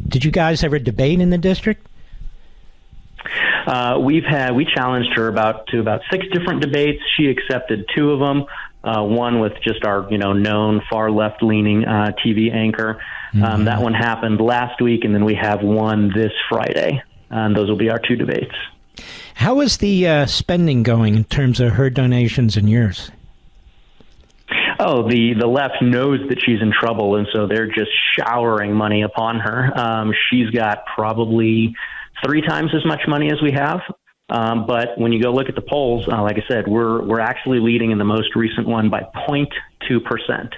Speaker 1: did you guys ever debate in the district?
Speaker 11: We challenged her to about 6 different debates. She accepted 2 of them. One with just our known far left leaning TV anchor. Mm-hmm. That one happened last week, and then we have one this Friday. And those will be our 2 debates.
Speaker 1: How is the spending going in terms of her donations and yours?
Speaker 11: Oh, the left knows that she's in trouble, and so they're just showering money upon her. She's got probably 3 times as much money as we have. But when you go look at the polls, like I said, we're actually leading in the most recent one by 0.2%.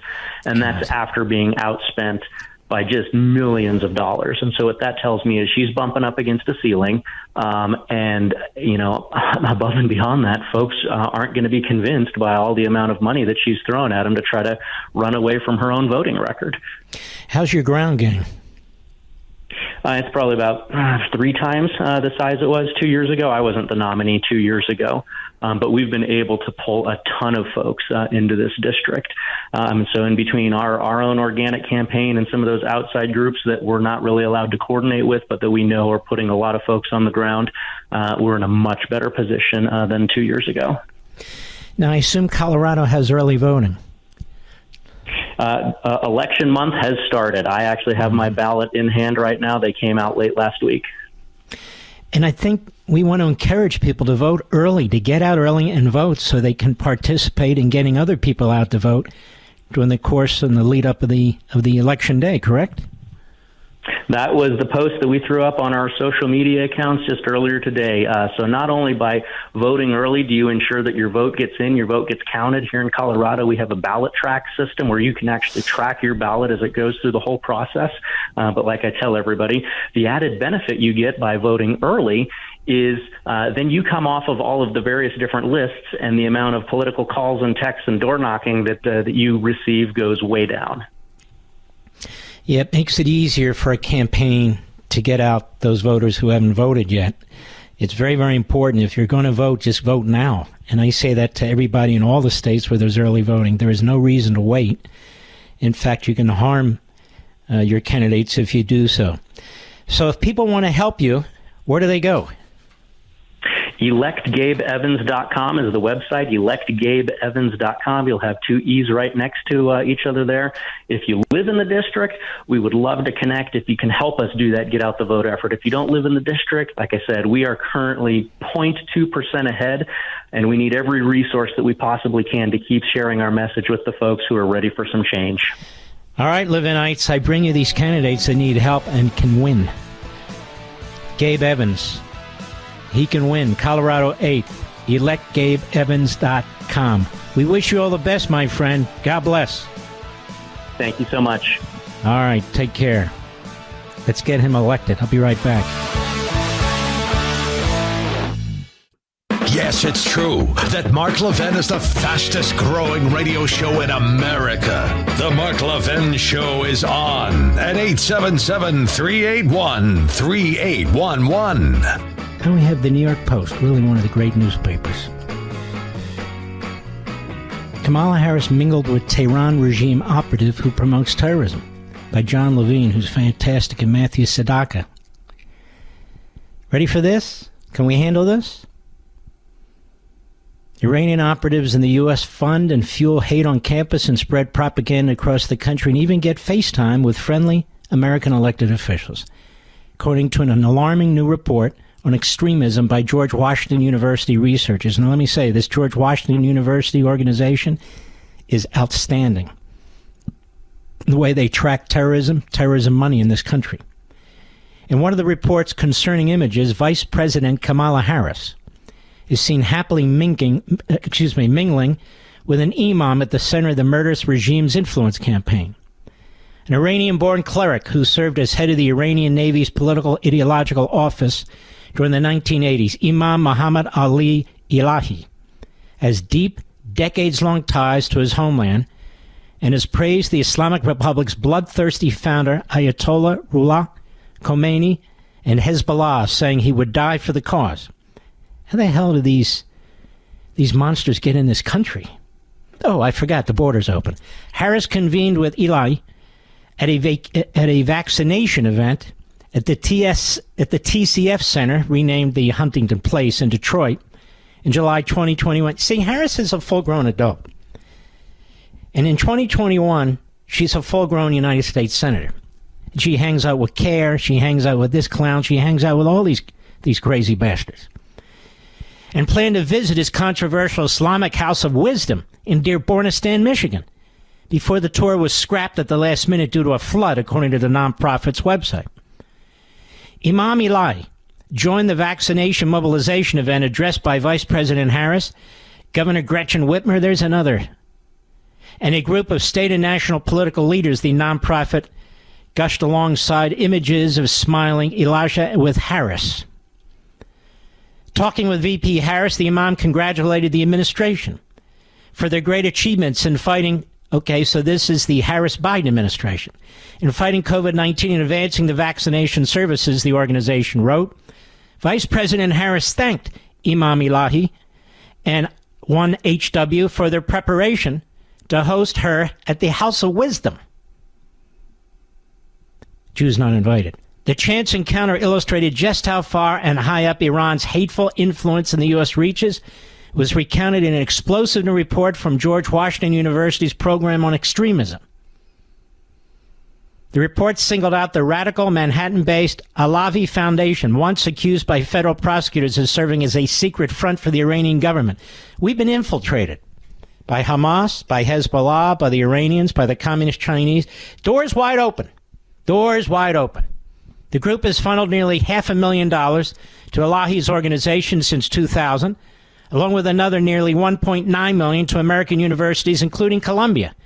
Speaker 11: And that's after being outspent by just millions of dollars. And so what that tells me is she's bumping up against a ceiling. And, above and beyond that, folks aren't going to be convinced by all the amount of money that she's thrown at them to try to run away from her own voting record.
Speaker 1: How's your ground game?
Speaker 11: It's probably about 3 times the size it was 2 years ago. I wasn't the nominee 2 years ago, but we've been able to pull a ton of folks into this district. So in between our own organic campaign and some of those outside groups that we're not really allowed to coordinate with, but that we know are putting a lot of folks on the ground, we're in a much better position than 2 years ago.
Speaker 1: Now, I assume Colorado has early voting.
Speaker 11: Election month has started. I actually have my ballot in hand right now. They came out late last week.
Speaker 1: And I think we want to encourage people to vote early, to get out early and vote so they can participate in getting other people out to vote during the course and the lead up of the election day, correct?
Speaker 11: That was the post that we threw up on our social media accounts just earlier today. So not only by voting early do you ensure that your vote gets in, your vote gets counted. Here in Colorado, we have a ballot track system where you can actually track your ballot as it goes through the whole process. But like I tell everybody, the added benefit you get by voting early is then you come off of all of the various different lists, and the amount of political calls and texts and door knocking that you receive goes way down.
Speaker 1: Yeah, it makes it easier for a campaign to get out those voters who haven't voted yet. It's very, very important. If you're going to vote, just vote now. And I say that to everybody in all the states where there's early voting. There is no reason to wait. In fact, you can harm your candidates if you do so. So if people want to help you, where do they go?
Speaker 11: ElectGabeEvans.com is the website, electGabeEvans.com. You'll have 2 E's right next to each other there. If you live in the district, we would love to connect. If you can help us do that, get out the vote effort. If you don't live in the district, like I said, we are currently 0.2% ahead, and we need every resource that we possibly can to keep sharing our message with the folks who are ready for some change.
Speaker 1: All right, Levinites, I bring you these candidates that need help and can win. Gabe Evans. He can win. Colorado 8th. ElectGabeEvans.com. We wish you all the best, my friend. God bless.
Speaker 11: Thank you so much.
Speaker 1: All right, take care. Let's get him elected. I'll be right back.
Speaker 5: Yes, it's true that Mark Levin is the fastest growing radio show in America. The Mark Levin Show is on at 877-381-3811.
Speaker 1: And we have the New York Post, really one of the great newspapers. Kamala Harris mingled with Tehran regime operative who promotes terrorism, by John Levin, who's fantastic, and Matthew Sadaka. Ready for this? Can we handle this? Iranian operatives in the U.S. fund and fuel hate on campus and spread propaganda across the country and even get FaceTime with friendly American elected officials, according to an alarming new report on extremism by George Washington University researchers. And let me say, this George Washington University organization is outstanding. The way they track terrorism money in this country. In one of the reports concerning images, Vice President Kamala Harris is seen happily mingling with an imam at the center of the murderous regime's influence campaign. An Iranian-born cleric who served as head of the Iranian Navy's political ideological office during the 1980s, Imam Muhammad Ali Ilahi, has deep, decades-long ties to his homeland and has praised the Islamic Republic's bloodthirsty founder, Ayatollah Ruhollah Khomeini, and Hezbollah, saying he would die for the cause. How the hell do these monsters get in this country? Oh, I forgot, the border's open. Harris convened with Ilahi at a vaccination event at the TCF Center, renamed the Huntington Place in Detroit, in July 2021. See, Harris is a full-grown adult. And in 2021, she's a full-grown United States Senator. She hangs out with CARE, she hangs out with this clown, she hangs out with all these crazy bastards. And planned to visit his controversial Islamic House of Wisdom in Dearbornistan, Michigan, before the tour was scrapped at the last minute due to a flood, according to the nonprofit's website. Imam Ilahi joined the vaccination mobilization event addressed by Vice President Harris, Governor Gretchen Whitmer, there's another, and a group of state and national political leaders. The nonprofit gushed alongside images of smiling Elijah with Harris. Talking with VP Harris, the imam congratulated the administration for their great achievements in fighting Okay, so this is the Harris-Biden administration. In fighting COVID-19 and advancing the vaccination services, the organization wrote, Vice President Harris thanked Imam Elahi and 1HW for their preparation to host her at the House of Wisdom. Jews not invited. The chance encounter illustrated just how far and high up Iran's hateful influence in the U.S. reaches. It was recounted in an explosive new report from George Washington University's program on extremism. The report singled out the radical Manhattan-based Alavi Foundation, once accused by federal prosecutors of serving as a secret front for the Iranian government. We've been infiltrated by Hamas, by Hezbollah, by the Iranians, by the Communist Chinese. Doors wide open. Doors wide open. The group has funneled nearly $500,000 to Elahi's organization since 2000, along with another nearly $1.9 million to American universities, including Columbia,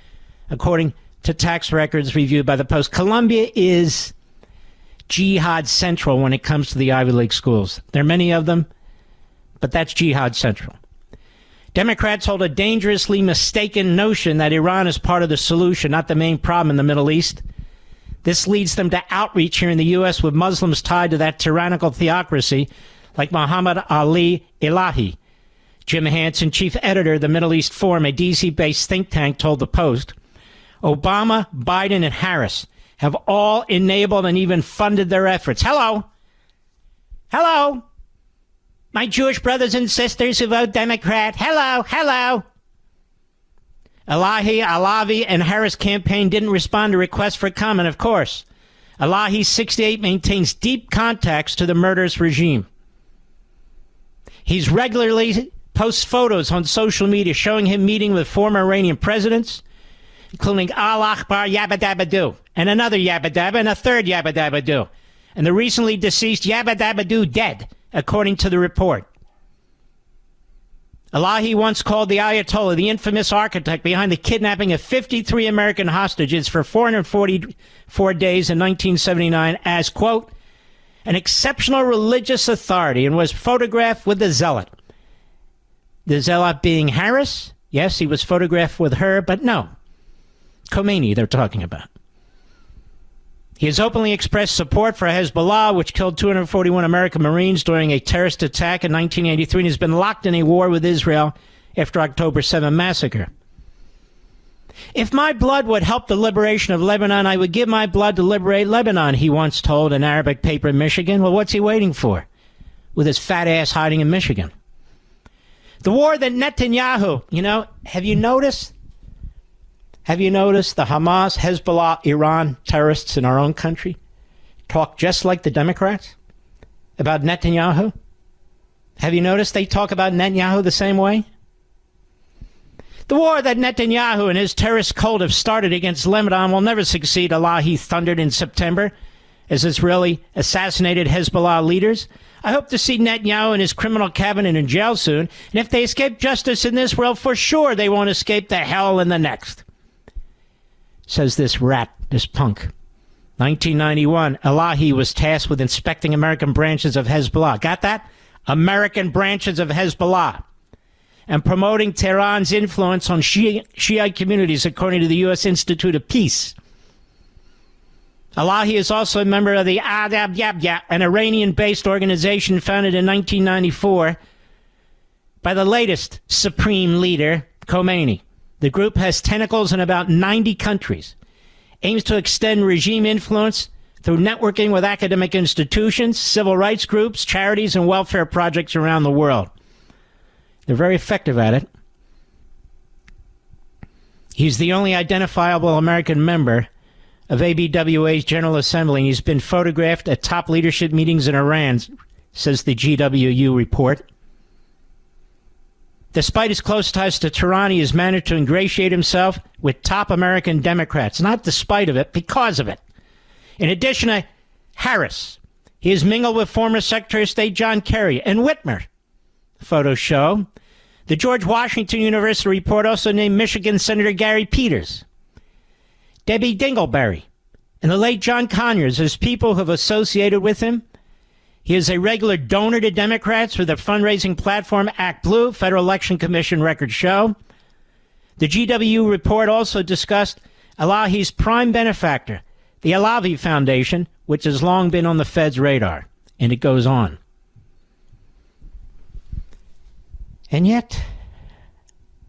Speaker 1: according to tax records reviewed by the Post. Columbia is jihad central when it comes to the Ivy League schools. There are many of them, but that's jihad central. Democrats hold a dangerously mistaken notion that Iran is part of the solution, not the main problem in the Middle East. This leads them to outreach here in the U.S. with Muslims tied to that tyrannical theocracy like Muhammad Ali Elahi. Jim Hansen, chief editor of the Middle East Forum, a D.C.-based think tank, told the Post, Obama, Biden, and Harris have all enabled and even funded their efforts. Hello. Hello. My Jewish brothers and sisters who vote Democrat. Hello. Hello. Alavi, and Harris campaign didn't respond to requests for comment, of course. Elahi, 68, maintains deep contacts to the murderous regime. He's regularly posts photos on social media showing him meeting with former Iranian presidents, including Al-Akbar Yabba Dabba Doo, and another Yabba Dabba, and a third Yabba Dabba Doo, and the recently deceased Yabba Dabba Doo dead, according to the report. Elahi once called the Ayatollah the infamous architect behind the kidnapping of 53 American hostages for 444 days in 1979 as, quote, an exceptional religious authority, and was photographed with the zealot. The zealot being Harris? Yes, he was photographed with her, but no. Khomeini they're talking about. He has openly expressed support for Hezbollah, which killed 241 American Marines during a terrorist attack in 1983 and has been locked in a war with Israel after October 7 massacre. If my blood would help the liberation of Lebanon, I would give my blood to liberate Lebanon, he once told an Arabic paper in Michigan. Well, what's he waiting for? With his fat ass hiding in Michigan. The war that Netanyahu, have you noticed the Hamas, Hezbollah, Iran terrorists in our own country talk just like the Democrats about Netanyahu? Have you noticed they talk about Netanyahu the same way? The war that Netanyahu and his terrorist cult have started against Lebanon will never succeed, Elahi thundered in September as Israeli assassinated Hezbollah leaders. I hope to see Netanyahu and his criminal cabinet in jail soon, and if they escape justice in this world, for sure they won't escape the hell in the next. Says this rat, this punk. 1991, Elahi was tasked with inspecting American branches of Hezbollah. Got that? American branches of Hezbollah. And promoting Tehran's influence on Shiite communities, according to the U.S. Institute of Peace. Elahi is also a member of the Adab Yabya, an Iranian-based organization founded in 1994 by the latest supreme leader, Khomeini. The group has tentacles in about 90 countries, aims to extend regime influence through networking with academic institutions, civil rights groups, charities, and welfare projects around the world. They're very effective at it. He's the only identifiable American member of ABWA's General Assembly, and he's been photographed at top leadership meetings in Iran, says the GWU report. Despite his close ties to Tehran, he has managed to ingratiate himself with top American Democrats. Not despite of it, because of it. In addition to Harris, he has mingled with former Secretary of State John Kerry and Whitmer. Photos show. The George Washington University report also named Michigan Senator Gary Peters, Debbie Dingleberry, and the late John Conyers as people who have associated with him. He is a regular donor to Democrats for the fundraising platform Act Blue, Federal Election Commission records show. The GW report also discussed Elahi's prime benefactor, the Alavi Foundation, which has long been on the Fed's radar. And it goes on. And yet,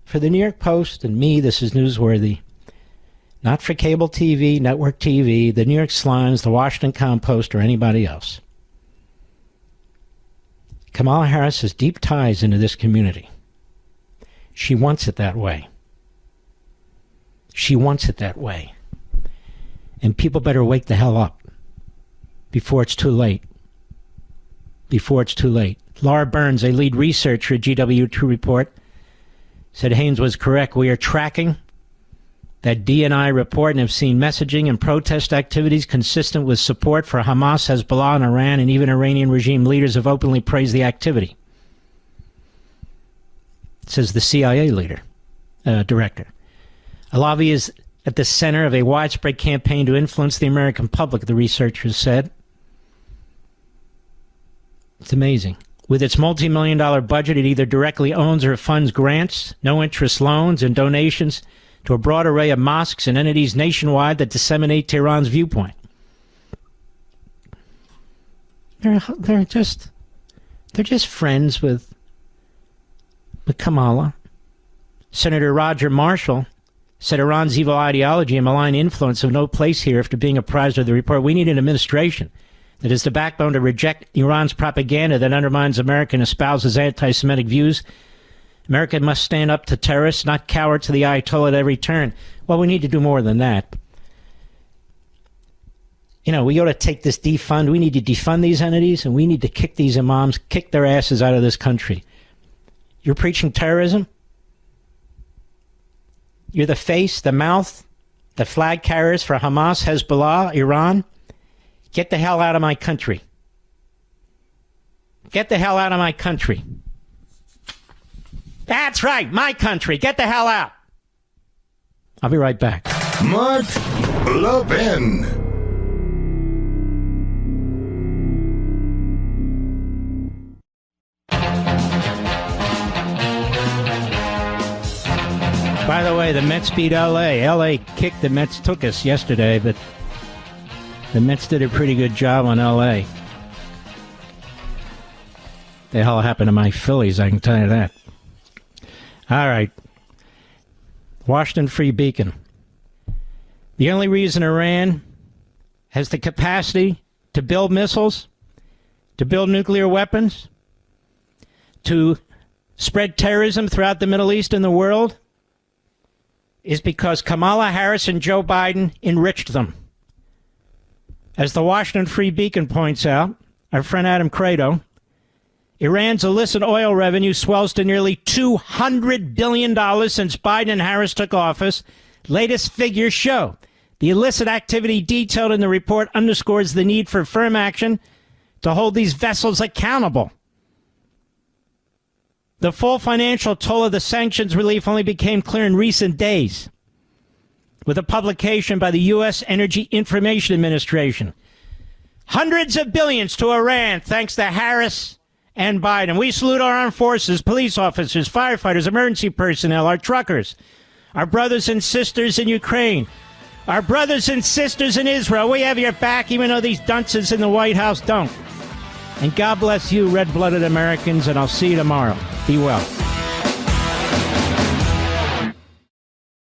Speaker 1: for the New York Post and me, this is newsworthy. Not for cable TV, network TV, the New York Slimes, the Washington Compost, or anybody else. Kamala Harris has deep ties into this community. She wants it that way. She wants it that way. And people better wake the hell up before it's too late. Before it's too late. Laura Burns, a lead researcher at GW2 report, said Haynes was correct. We are tracking that DNI report and have seen messaging and protest activities consistent with support for Hamas, Hezbollah, and Iran, and even Iranian regime leaders have openly praised the activity, says the CIA director. Alavi is at the center of a widespread campaign to influence the American public, the researchers said. It's amazing. With its multi-million-dollar budget, it either directly owns or funds grants, no-interest loans, and donations to a broad array of mosques and entities nationwide that disseminate Tehran's viewpoint. They're just friends with Kamala. Senator Roger Marshall said Iran's evil ideology and malign influence have no place here after being apprised of the report. We need an administration that is the backbone to reject Iran's propaganda that undermines America and espouses anti-Semitic views. America must stand up to terrorists, not cower to the Ayatollah at every turn. Well, we need to do more than that. We ought to take this defund. We need to defund these entities, and we need to kick these imams, kick their asses out of this country. You're preaching terrorism? You're the face, the mouth, the flag carriers for Hamas, Hezbollah, Iran? Get the hell out of my country. Get the hell out of my country. That's right, my country. Get the hell out. I'll be right back.
Speaker 2: Mark Levin.
Speaker 1: By the way, the Mets beat L.A. L.A. kicked the Mets, took us yesterday, but the Mets did a pretty good job on L.A. The hell happened to my Phillies, I can tell you that. All right. Washington Free Beacon. The only reason Iran has the capacity to build missiles, to build nuclear weapons, to spread terrorism throughout the Middle East and the world is because Kamala Harris and Joe Biden enriched them. As the Washington Free Beacon points out, our friend Adam Credo, Iran's illicit oil revenue swells to nearly $200 billion since Biden and Harris took office. Latest figures show the illicit activity detailed in the report underscores the need for firm action to hold these vessels accountable. The full financial toll of the sanctions relief only became clear in recent days with a publication by the U.S. Energy Information Administration. Hundreds of billions to Iran thanks to Harris and Biden. We salute our armed forces, police officers, firefighters, emergency personnel, our truckers, our brothers and sisters in Ukraine, our brothers and sisters in Israel. We have your back, even though these dunces in the White House don't. And God bless you, red-blooded Americans, and I'll see you tomorrow. Be well.